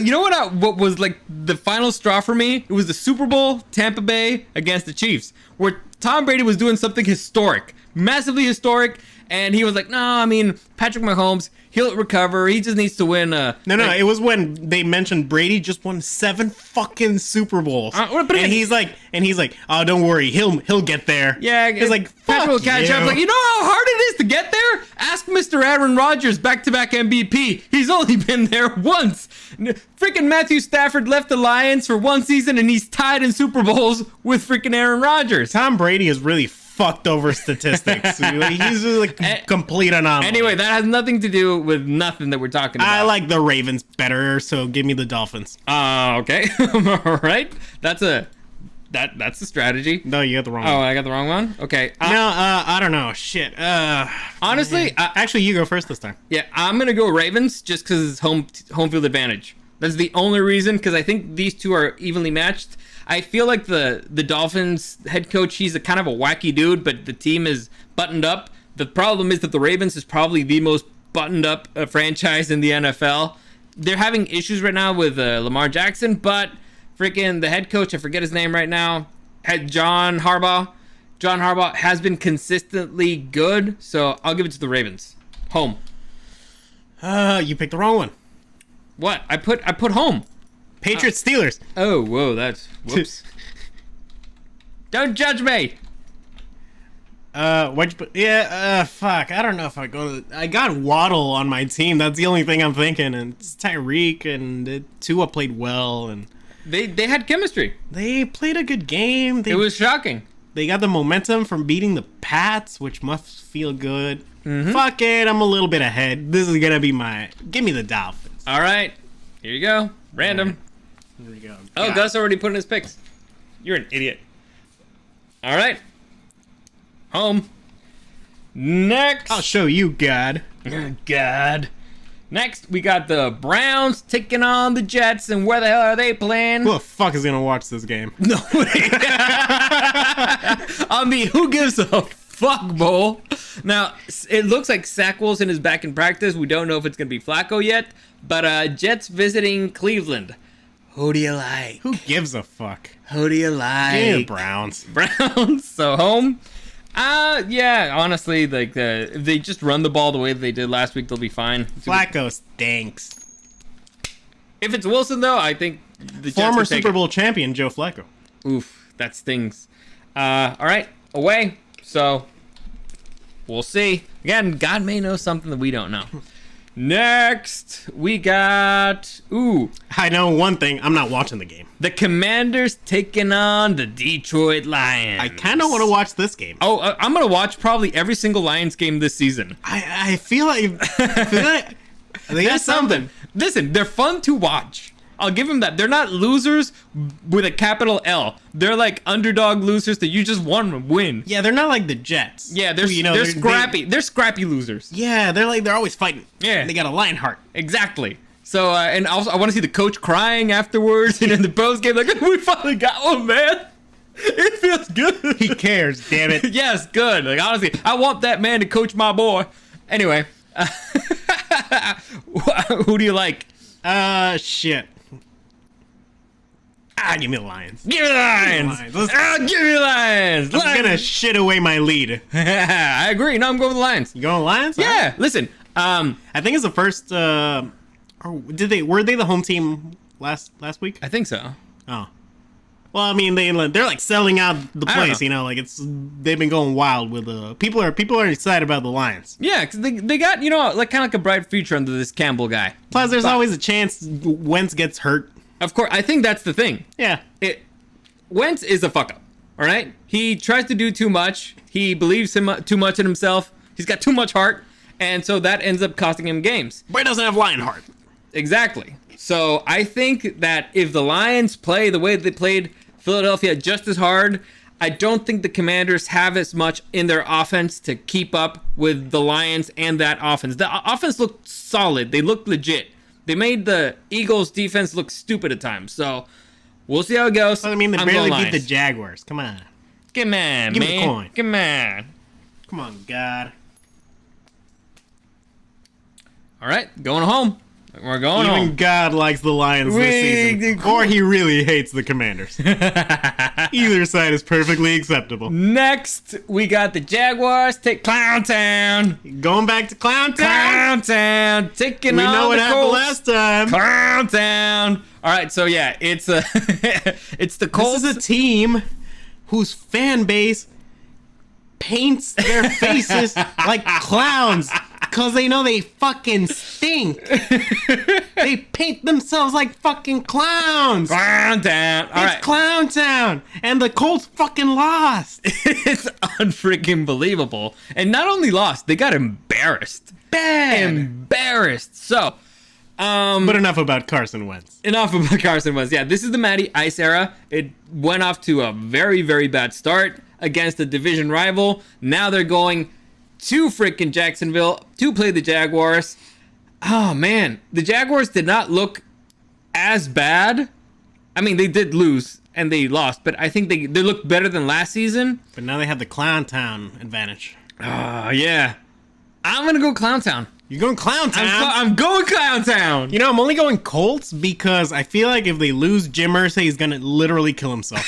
You know what was like the final straw for me? It was the Super Bowl, Tampa Bay against the Chiefs, where Tom Brady was doing something historic, massively historic, And he was like, no, I mean, Patrick Mahomes, he'll recover. He just needs to win. No, it was when they mentioned Brady just won 7 fucking Super Bowls. And he's like, oh, don't worry, he'll get there. Yeah, he's like, Patrick will catch up. Like, you know how hard it is to get there? Ask Mr. Aaron Rodgers, back-to-back MVP. He's only been there once. Freaking Matthew Stafford left the Lions for 1 season, and he's tied in Super Bowls with freaking Aaron Rodgers. Tom Brady is really fucked over statistics. He's like a complete anomaly. Anyway, that has nothing to do with nothing that we're talking about. I like the Ravens better, so give me the Dolphins. Okay. All right. That's a strategy. No, you got the wrong Oh, one. I got the wrong one? Okay. No, I don't know. Shit. Honestly, actually, you go first this time. yeah, I'm going to go Ravens just because it's home field advantage. That's the only reason, because I think these two are evenly matched. I feel like the Dolphins head coach, he's a kind of a wacky dude, but the team is buttoned up. The problem is that the Ravens is probably the most buttoned up franchise in the NFL. They're having issues right now with Lamar Jackson, but freaking the head coach, I forget his name right now, had John Harbaugh. John Harbaugh has been consistently good, so I'll give it to the Ravens. Home. You picked the wrong one. What? I put home. Patriots Steelers. Oh, whoa, that's whoops. Don't judge me. What'd you put? Yeah, fuck. I don't know if I go to. I got Waddle on my team. That's the only thing I'm thinking. And it's Tyreek and Tua played well, and They had chemistry. they played a good game. It was shocking. They got the momentum from beating the Pats, which must feel good. Fuck it, I'm a little bit ahead. This is gonna be give me the Dolphins. All right, here you go. Random. Here we go. Oh, God. Gus already put in his picks. You're an idiot. All right. Home. Next. I'll show you, God. God. Next, we got the Browns taking on the Jets, and where the hell are they playing? Who the fuck is gonna watch this game? Nobody. I mean, who gives a fuck, bowl? Now, it looks like Sack Wilson is back in practice. We don't know if it's going to be Flacco yet, but Jets visiting Cleveland. Who do you like? Who gives a fuck? Who do you like? Give me the Browns. Browns. So home. Yeah, honestly, like if they just run the ball the way that they did last week, they'll be fine. Flacco stinks. If it's Wilson, though, I think the Jets Former will take Super Bowl champion Joe Flacco. Oof, that stings. All right, away. So we'll see. Again, God may know something that we don't know. Next, we got I know one thing. I'm not watching the game. the Commanders taking on the Detroit Lions. I kind of want to watch this game. Oh, I'm gonna watch probably every single Lions game this season. I feel like they got something. Listen, they're fun to watch. I'll give them that. They're not losers with a capital L. They're like underdog losers that you just want to win. Yeah, they're not like the Jets. Yeah, they're who, they're scrappy. They're scrappy losers. Yeah, they're always fighting. Yeah. They got a lion heart. Exactly. So, and also I want to see the coach crying afterwards, and in the post game, like, we finally got one, man. It feels good. He cares, damn it. Yes, good. Like, honestly, I want that man to coach my boy. Anyway, who do you like? Shit. Give me the Lions. Give me the Lions. Give me the Lions. Give me the Lions. I'm gonna shit away my lead. I agree. No, I'm going with the Lions. You going Lions? Yeah. Listen. I think it's the first. Or were they the home team last week? I think so. Oh. Well, I mean, they're like selling out the I don't place, know. you know, like they've been going wild with people are excited about the Lions. Yeah, because they got, like kind of like a bright future under this Campbell guy. Plus, there's always a chance Wentz gets hurt. Of course, I think that's the thing. Yeah. Wentz is a fuck up. All right, he tries to do too much. He believes too much in himself. He's got too much heart, and so that ends up costing him games. But he doesn't have lion heart. Exactly. So I think that if the Lions play the way they played Philadelphia just as hard, I don't think the Commanders have as much in their offense to keep up with the Lions and that offense. The offense looked solid. They looked legit. They made the Eagles' defense look stupid at times. So we'll see how it goes. Well, I mean, they I'm barely going beat the Lions. Jaguars. Come on. Come on, Give me man. the coin. Come on. Come on, God. All right, going home. We're going Even home. God likes the Lions this season. Or he really hates the Commanders. Either side is perfectly acceptable. Next, we got the Jaguars take Clown Town. Going back to Clown Town. Clown Town taking We on know what the happened Colts. last time. Clown Town. All right, so yeah, it's it's the Colts. This is a team whose fan base paints their faces like clowns because they know they fucking stink. They paint themselves like fucking clowns. Clown Town. All It's right. Clown Town, and the Colts fucking lost. It's unfreaking believable. And not only lost, they got embarrassed. Bad. Embarrassed. So, But enough about Carson Wentz. enough about Carson Wentz. Yeah, this is the Matty Ice era. It went off to a very, very bad start against a division rival. Now they're going to freaking Jacksonville to play the Jaguars. Oh, man. The Jaguars did not look as bad. I mean, they did lose and they lost, but I think they looked better than last season. But now they have the Clown Town advantage. Oh, yeah. I'm going to go Clown Town. You're going Clown Town? I'm going Clown Town. You know, I'm only going Colts because I feel like if they lose Jim Irsay, he's going to literally kill himself.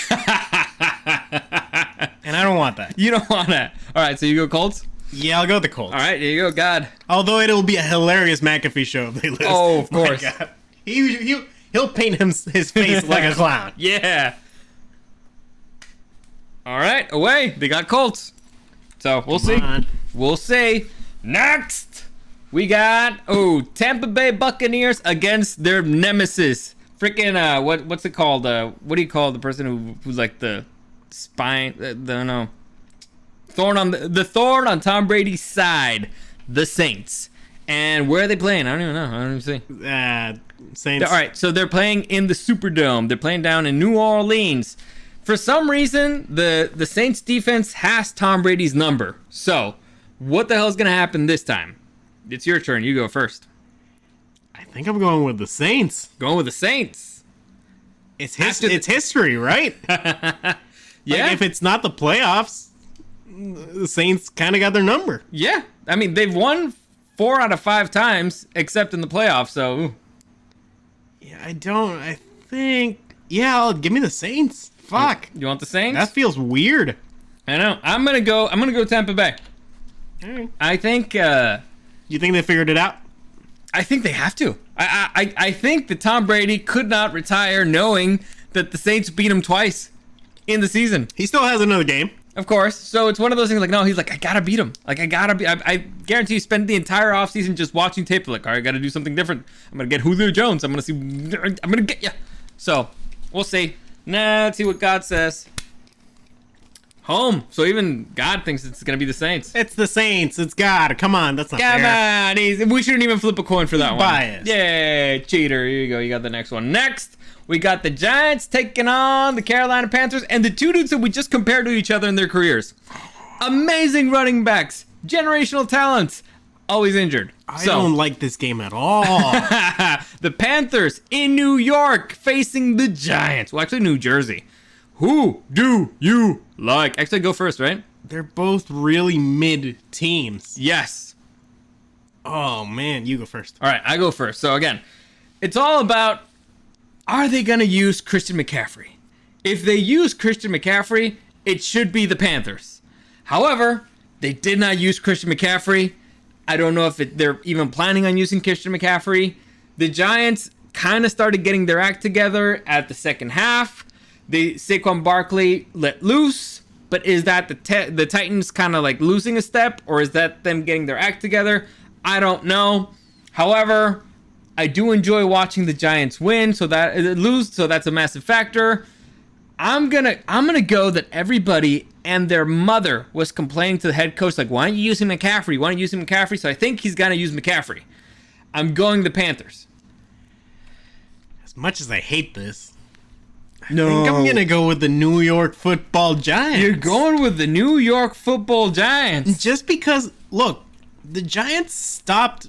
And I don't want that. You don't want that. All right, so you go Colts? Yeah, I'll go with the Colts. All right, here you go, God. Although it'll be a hilarious McAfee show if they lose. Oh, of My course. God. He'll paint his face like a clown. Yeah. All right, away. They got Colts. So we'll see. on. We'll see. Next, we got Tampa Bay Buccaneers against their nemesis. Freaking what's it called? What do you call the person who's like the spine? No. Thorn on Tom Brady's side, the Saints. And where are they playing? I don't even know. I don't even see. Saints. All right, so they're playing in the Superdome. They're playing down in New Orleans. For some reason, the Saints defense has Tom Brady's number. So, what the hell is going to happen this time? It's your turn. You go first. I think I'm going with the Saints. Going with the Saints. It's After the- it's history, right? Yeah. Like if it's not the playoffs, the Saints kind of got their number. Yeah. I mean, they've won 4 out of 5 times, except in the playoffs. So, ooh. Yeah, I think. Yeah, give me the Saints. Fuck. You want the Saints? That feels weird. I know. I'm gonna go Tampa Bay. All right. I think You think they figured it out? I think they have to. I think that Tom Brady could not retire knowing that the Saints beat him twice in the season. He still has another game. Of course. So it's one of those things like, no, he's like, I gotta beat him. Like, I guarantee you spend the entire offseason just watching tape. Like, all right, I gotta do something different. I'm gonna get Julio Jones. I'm gonna get you. So, we'll see. Let's see what God says. Home. So even God thinks it's gonna be the Saints. It's the Saints. It's God. Come on, that's not Come fair. on, we shouldn't even flip a coin for that one. Biased. Yay, cheater. Here you go. You got the next one. Next, we got the Giants taking on the Carolina Panthers and the two dudes that we just compared to each other in their careers. Amazing running backs, generational talents, always injured. I don't like this game at all. The Panthers in New York facing the Giants. Well, actually, New Jersey. Who do you like? Actually, go first, right? They're both really mid teams. Yes. Oh man, you go first. All right, I go first. So again, it's all about, are they going to use Christian McCaffrey? If they use Christian McCaffrey, it should be the Panthers. However, they did not use Christian McCaffrey. I don't know if they're even planning on using Christian McCaffrey. The Giants kind of started getting their act together at the second half. Saquon Barkley let loose, but is that the Titans kind of like losing a step, or is that them getting their act together? I don't know. However, I do enjoy watching the Giants win, so that's a massive factor. I'm gonna go that everybody and their mother was complaining to the head coach, like, why aren't you using McCaffrey? Why aren't you using McCaffrey? So I think he's gonna use McCaffrey. I'm going the Panthers. As much as I hate this, No, I think I'm gonna go with the New York Football Giants. You're going with the New York Football Giants. Just because, look, the Giants stopped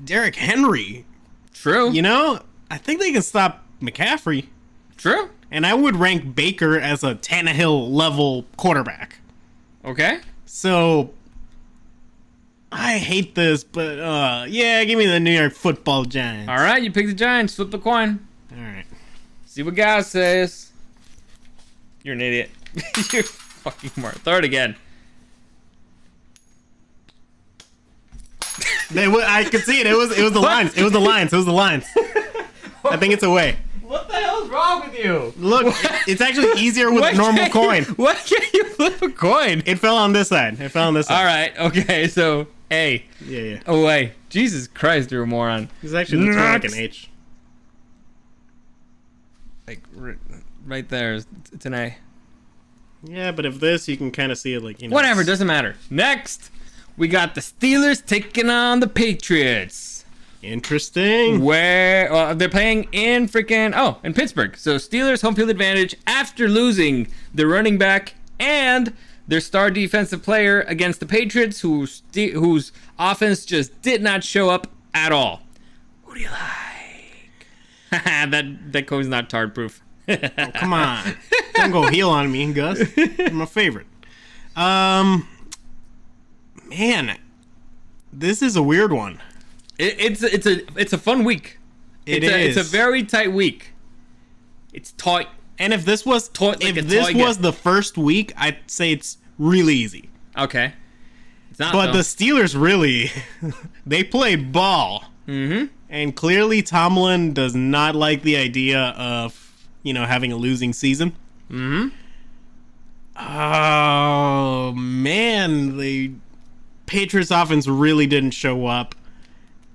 Derrick Henry. True. You know, I think they can stop McCaffrey. True. And I would rank Baker as a Tannehill level quarterback. Okay. So, I hate this, but yeah, give me the New York Football Giants. All right, you pick the Giants. Flip the coin. All right. See what God says. You're an idiot. You're fucking smart. Throw it again. I could see it. It was the lines. It was the lines. It was the lines. I think it's away. What the hell's wrong with you? Look, it's actually easier with a normal coin. Why can't you flip a coin? It fell on this side. It fell on this side. All right. Okay. So A. Yeah. Away. Jesus Christ, you're a moron. It's actually looks more like an H. Like right there. It's an A. Yeah, but if this, you can kind of see it like, Whatever. Doesn't matter. Next, we got the Steelers taking on the Patriots. Interesting. Where they're playing in in Pittsburgh. So Steelers home field advantage after losing the running back and their star defensive player against the Patriots, whose offense just did not show up at all. Who do you like? that code's not tard proof. Oh, come on. Don't go heel on me, Gus. You're my favorite. Man, this is a weird one. It's a fun week. It's a very tight week. It's tight. And if this was the first week, I'd say it's really easy. Okay. It's not. But the Steelers really, they play ball. Mm-hmm. And clearly Tomlin does not like the idea of, having a losing season. Mm-hmm. Oh, man. The Patriots offense really didn't show up.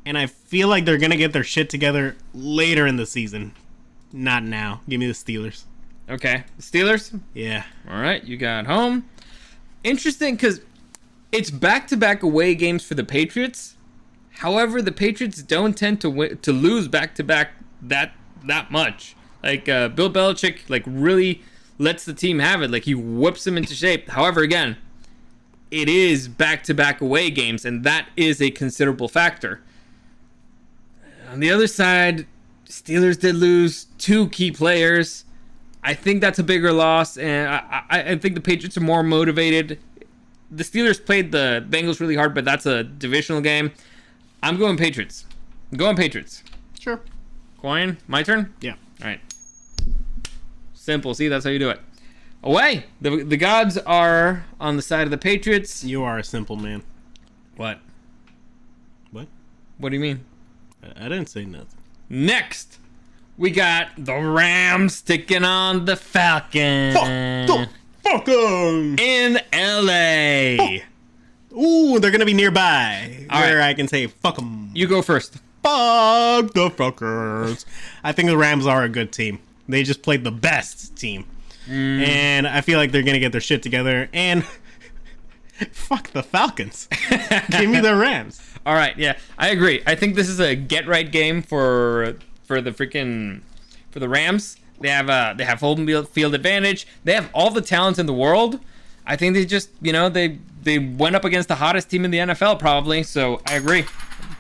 And I feel like they're going to get their shit together later in the season. Not now. Give me the Steelers. Okay. The Steelers? Yeah. All right. You got home. Interesting because it's back-to-back away games for the Patriots. However, the Patriots don't tend to lose back-to-back that much. Like, Bill Belichick, really lets the team have it. Like, he whips them into shape. However, again, it is back-to-back away games, and that is a considerable factor. On the other side, Steelers did lose 2 key players. I think that's a bigger loss, and I think the Patriots are more motivated. The Steelers played the Bengals really hard, but that's a divisional game. I'm going Patriots. I'm going Patriots. Sure. Coin, my turn? Yeah. All right. Simple. See, that's how you do it. Away. The gods are on the side of the Patriots. You are a simple man. What? What? What do you mean? I didn't say nothing. Next, we got the Rams taking on the Falcons. Fuck 'em. In LA. Ooh, they're gonna be nearby. All where right. I can say fuck 'em. You go first. Fuck the fuckers. I think the Rams are a good team. They just played the best team. And I feel like they're gonna get their shit together. And fuck the Falcons. Give me the Rams. All right, yeah, I agree. I think this is a get-right game for the Rams. They have home field advantage. They have all the talent in the world. I think they just, they went up against the hottest team in the NFL probably. So I agree.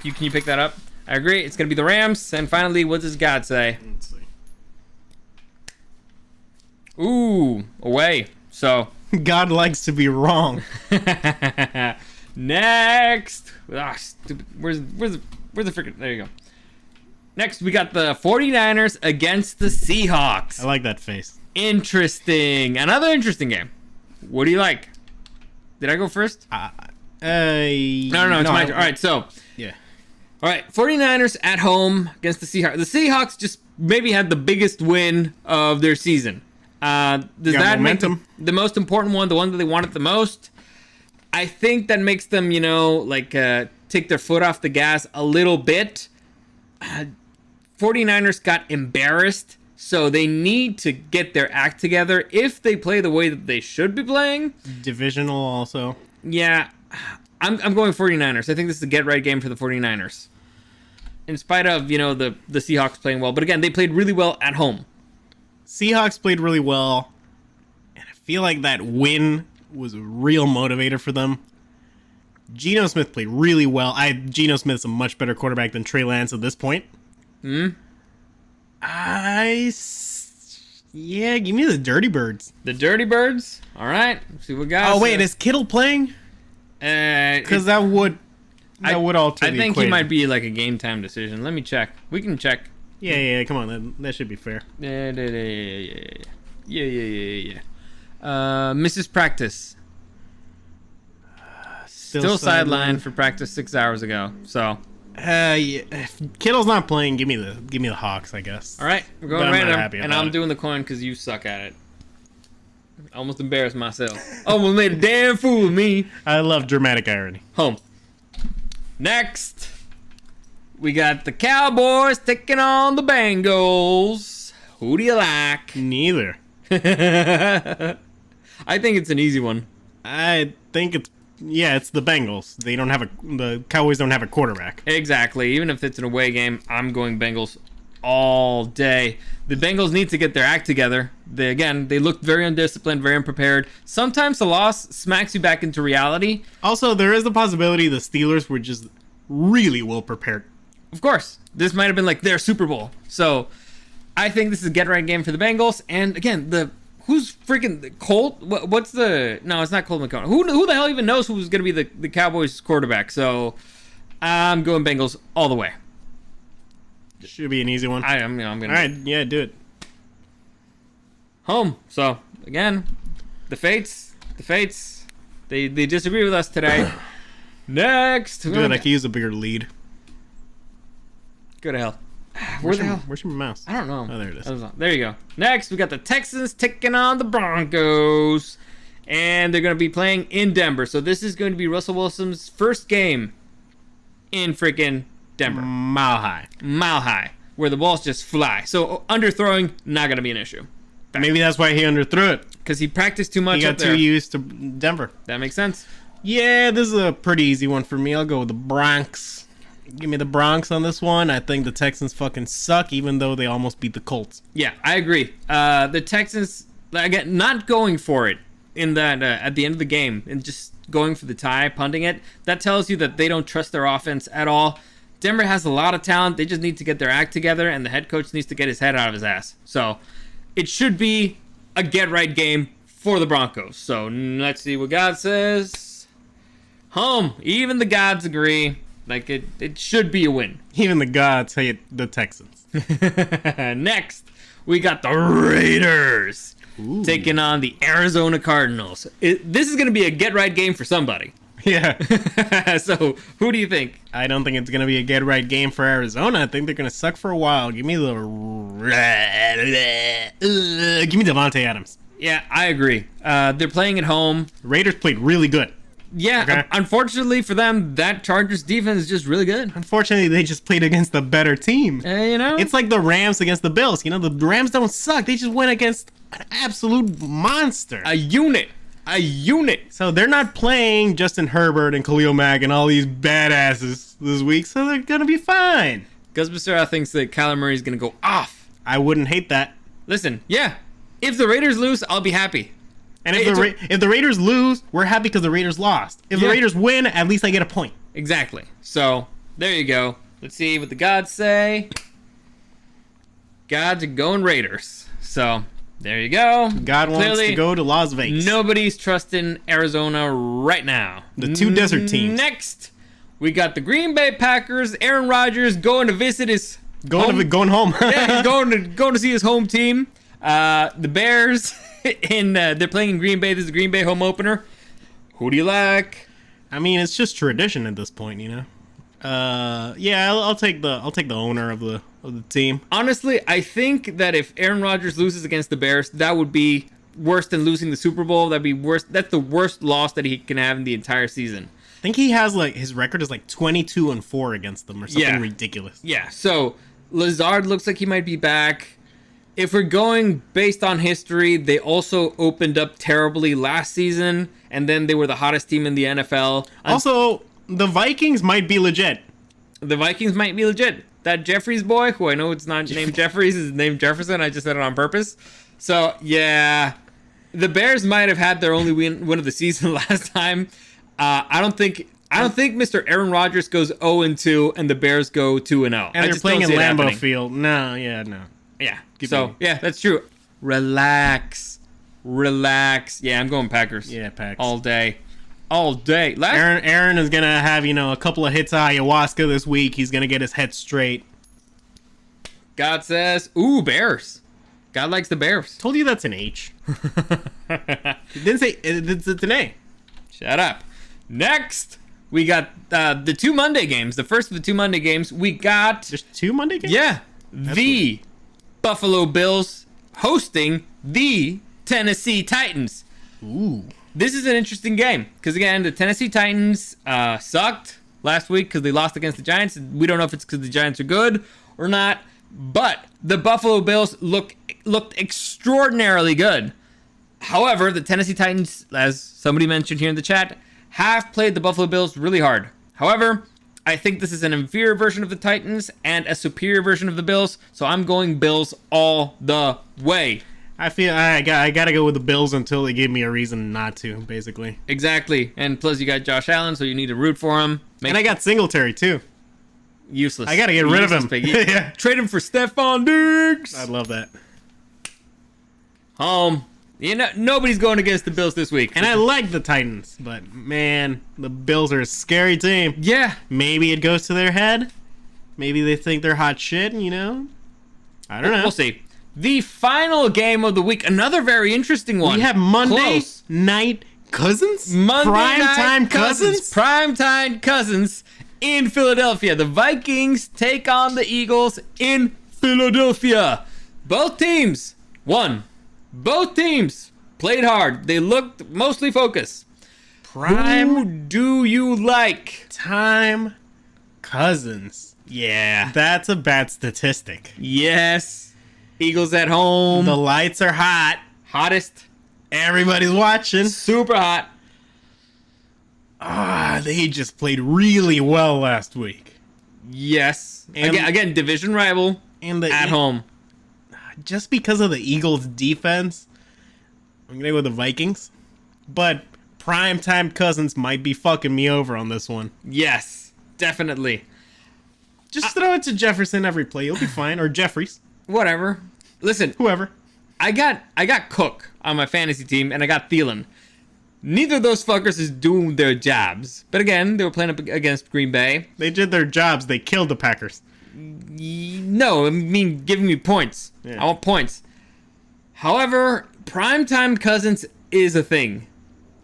Can you pick that up? I agree. It's gonna be the Rams. And finally, what does God say? Let's see. Ooh, away. So God likes to be wrong. next. Ah, stupid. Where's the freaking? There you go. Next, we got the 49ers against the Seahawks. I like that face. Interesting. Another interesting game. What do you like? Did I go first? No, It's my turn. All right, so. Yeah. All right, 49ers at home against the Seahawks. The Seahawks just maybe had the biggest win of their season. Does that momentum. make the most important one, the one that they wanted the most? I think that makes them, take their foot off the gas a little bit. 49ers got embarrassed, so they need to get their act together if they play the way that they should be playing. Divisional also. Yeah, I'm going 49ers. I think this is a get-right game for the 49ers. In spite of, the Seahawks playing well. But again, they played really well at home. Seahawks played really well, and I feel like that win was a real motivator for them. Geno Smith played really well. Geno Smith's a much better quarterback than Trey Lance at this point. Hmm? Yeah, give me the Dirty Birds. The Dirty Birds? All right. Let's see what guys. Oh, wait, is Kittle playing? Because that would That would alter I the think equation. he might be like a game time decision. Let me check. We can check. Yeah, come on, that should be fair. Yeah. Mrs. Practice. Still sidelined for practice 6 hours ago. So. Yeah. If Kittle's not playing, give me the Hawks, I guess. All right, we're But going I'm not random, happy and about I'm it. doing the coin because you suck at it. Almost embarrassed myself. Almost made a damn fool of me. I love dramatic irony. Home. Next, we got the Cowboys taking on the Bengals. Who do you like? Neither. I think it's an easy one. I think it's the Bengals. The Cowboys don't have a quarterback. Exactly. Even if it's an away game, I'm going Bengals all day. The Bengals need to get their act together. They looked very undisciplined, very unprepared. Sometimes the loss smacks you back into reality. Also, there is the possibility the Steelers were just really well prepared. Of course, this might have been like their Super Bowl. So I think this is a get-right game for the Bengals. And again, who's freaking Colt? What's the... No, it's not Colt McConnell. Who the hell even knows who's going to be the Cowboys quarterback? So I'm going Bengals all the way. Should be an easy one. I'm going to... All right, yeah, do it. Home. So again, the fates, they disagree with us today. Next. Good, I could use a bigger lead. Go to hell. Where the hell? Where's your mouse? I don't know. Oh, there it is. There you go. Next, we got the Texans taking on the Broncos. And they're going to be playing in Denver. So this is going to be Russell Wilson's first game in freaking Denver. Mile high. Where the balls just fly. So underthrowing, not going to be an issue. Maybe that's why he underthrew it. Because he practiced too much He got up there. too used to Denver. That makes sense. Yeah, this is a pretty easy one for me. I'll go with the Bronx. Give me the Bronx on this one. I think the Texans fucking suck, even though they almost beat the Colts. Yeah, I agree. The Texans, again, not going for it in that at the end of the game and just going for the tie, punting it. That tells you that they don't trust their offense at all. Denver has a lot of talent. They just need to get their act together, and the head coach needs to get his head out of his ass. So it should be a get-right game for the Broncos. So let's see what God says. Home. Even the gods agree. Like, it should be a win. Even the gods hate the Texans. Next, we got the Raiders Ooh. taking on the Arizona Cardinals. This is going to be a get-right game for somebody. Yeah. So, who do you think? I don't think it's going to be a get-right game for Arizona. I think they're going to suck for a while. Give me Devontae Adams. Yeah, I agree. They're playing at home. Raiders played really good. Yeah, Okay. Unfortunately for them, that Chargers defense is just really good. Unfortunately, they just played against the better team. It's like the Rams against the Bills. You know, the Rams don't suck. They just went against an absolute monster. A unit. So they're not playing Justin Herbert and Khalil Mack and all these badasses this week, so they're going to be fine. Gus Becerra thinks that Kyler Murray is going to go off. I wouldn't hate that. Listen, yeah, if the Raiders lose, I'll be happy. And if the Raiders lose, we're happy because the Raiders lost. If the Raiders win, at least I get a point. Exactly. So, there you go. Let's see what the gods say. Gods are going Raiders. So, there you go. God wants to go to Las Vegas. Nobody's trusting Arizona right now. The two desert teams. Next, we got the Green Bay Packers. Aaron Rodgers going to visit his Going home. yeah, he's going to see his home team. The Bears, they're playing in Green Bay. This is the Green Bay home opener. Who do you like? I mean, it's just tradition at this point, you know. Yeah, I'll take the owner of the team. Honestly, I think that if Aaron Rodgers loses against the Bears, that would be worse than losing the Super Bowl. That'd be worse. That's the worst loss that he can have in the entire season. I think he has his record is 22-4 against them or something ridiculous. Yeah. So Lazard looks like he might be back. If we're going based on history, they also opened up terribly last season, and then they were the hottest team in the NFL. Also, the Vikings might be legit. The Vikings might be legit. That Jeffries boy, who I know it's not named Jeffries, is named Jefferson. I just said it on purpose. So, yeah. The Bears might have had their only win of the season last time. I don't think Mr. Aaron Rodgers goes 0-2 and the Bears go 2-0. And they're playing in Lambeau Field. No. Yeah, that's true. Relax. Yeah, I'm going Packers. Yeah, Packers. All day. all day. Aaron is gonna have a couple of hits of ayahuasca this week. He's gonna get his head straight. God says, ooh, Bears. God likes the Bears. Told you that's an H. It didn't say it's an A. Shut up. Next, we got the 2 Monday games. The first of the 2 Monday games, we got... There's 2 Monday games? Yeah. The Buffalo Bills hosting the Tennessee Titans. Ooh. This is an interesting game. Because, again, the Tennessee Titans sucked last week because they lost against the Giants. We don't know if it's because the Giants are good or not. But the Buffalo Bills looked extraordinarily good. However, the Tennessee Titans, as somebody mentioned here in the chat, have played the Buffalo Bills really hard. However, I think this is an inferior version of the Titans and a superior version of the Bills, so I'm going Bills all the way. I feel I gotta go with the Bills until they give me a reason not to, basically. Exactly, and plus you got Josh Allen, so you need to root for him. And I got Singletary, too. Useless. I gotta get rid of him. Yeah. Trade him for Stephon Diggs. I'd love that. Nobody's going against the Bills this week. And I like the Titans, but man, the Bills are a scary team. Yeah. Maybe it goes to their head. Maybe they think they're hot shit, I don't know. We'll see. The final game of the week, another very interesting one. We have Monday Close. Night Cousins? Monday Primetime Night Cousins? Primetime Cousins in Philadelphia. The Vikings take on the Eagles in Philadelphia. Both teams won. Both teams played hard. They looked mostly focused. Who do you like? Time Cousins. Yeah. That's a bad statistic. Yes. Eagles at home. The lights are hot. Hottest. Everybody's watching. Super hot. They just played really well last week. Yes. And Again, division rival and at home. Just because of the Eagles' defense, I'm going to go with the Vikings. But Primetime Cousins might be fucking me over on this one. Yes, definitely. Just throw it to Jefferson every play. You'll be fine. Or Jeffries. Whatever. Listen, Whoever. I got Cook on my fantasy team, and I got Thielen. Neither of those fuckers is doing their jobs. But again, they were playing up against Green Bay. They did their jobs. They killed the Packers. No, I mean giving me points. Yeah. I want points. However, Primetime Cousins is a thing.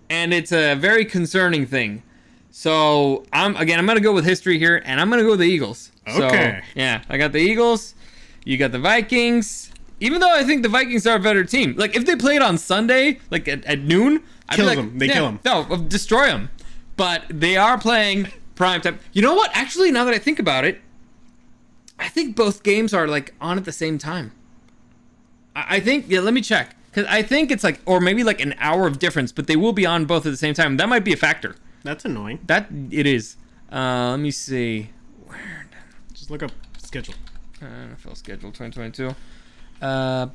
And it's a very concerning thing. So, I'm going to go with history here, and I'm going to go with the Eagles. Okay. So, yeah, I got the Eagles. You got the Vikings. Even though I think the Vikings are a better team. Like, if they played on Sunday, like at noon, I'd Kill be like, them. They kill them. No, destroy them. But they are playing primetime. You know what? Actually, now that I think about it, I think both games are, like, on at the same time. I think, yeah, let me check. Because I think it's, like, or maybe, like, an hour of difference, but they will be on both at the same time. That might be a factor. That's annoying. That, it is. Let me see. Just look up schedule. NFL schedule 2022. Yeah,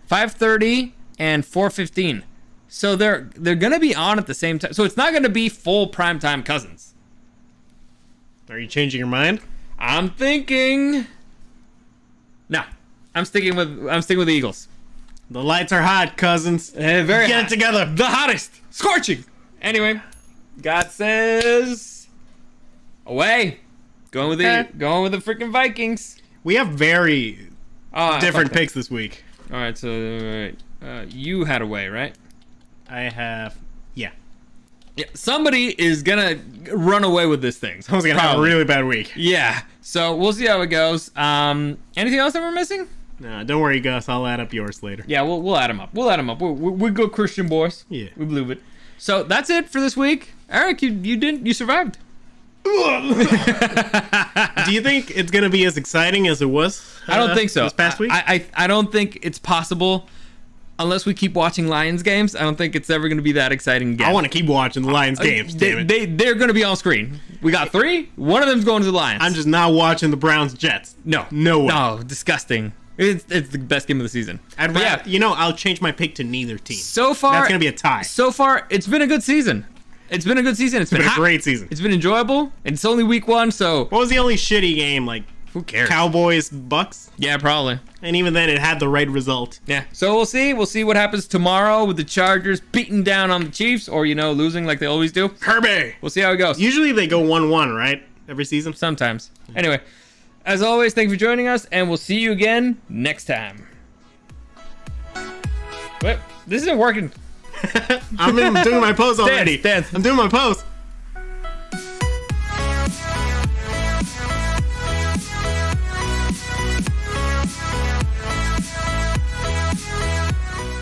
5:30 and 4:15. So they're gonna be on at the same time. So it's not gonna be full primetime Cousins. Are you changing your mind? I'm thinking. No, I'm sticking with the Eagles. The lights are hot, Cousins. Very Get hot. it together. The hottest, scorching. Anyway, God says away. Going with the freaking Vikings. We have very different fuck that. picks this week. All right, so you had away, right? I have, yeah. Yeah, somebody is gonna run away with this thing. I was gonna have a really bad week. Yeah, so we'll see how it goes. Anything else that we're missing? No, don't worry, Gus. I'll add up yours later. Yeah, we'll add them up. We're good Christian boys. Yeah. We believe it. So that's it for this week. Eric, you survived. Do you think it's gonna be as exciting as it was? I don't think so. This past week? I don't think it's possible unless we keep watching Lions games. I don't think it's ever going to be that exciting again. I want to keep watching the Lions games. Damn it! They're going to be on screen. We got 3. One of them's going to the Lions. I'm just not watching the Browns Jets. no way. No, disgusting. It's the best game of the season. I'll change my pick to neither team. So far, that's gonna be a tie. So far, it's been a good season. It's been a good season. It's been a hot. great season. It's been enjoyable. And it's only week 1, so What was the only shitty game? Like Who cares? Cowboys, Bucks. Yeah, probably. And even then, it had the right result. Yeah. So we'll see. We'll see what happens tomorrow with the Chargers beating down on the Chiefs, or losing like they always do. Kirby. We'll see how it goes. Usually they go 1-1, right? Every season. Sometimes. Anyway, as always, thank you for joining us, and we'll see you again next time. Wait, this isn't working. I'm doing my pose already. Dance. I'm doing my pose.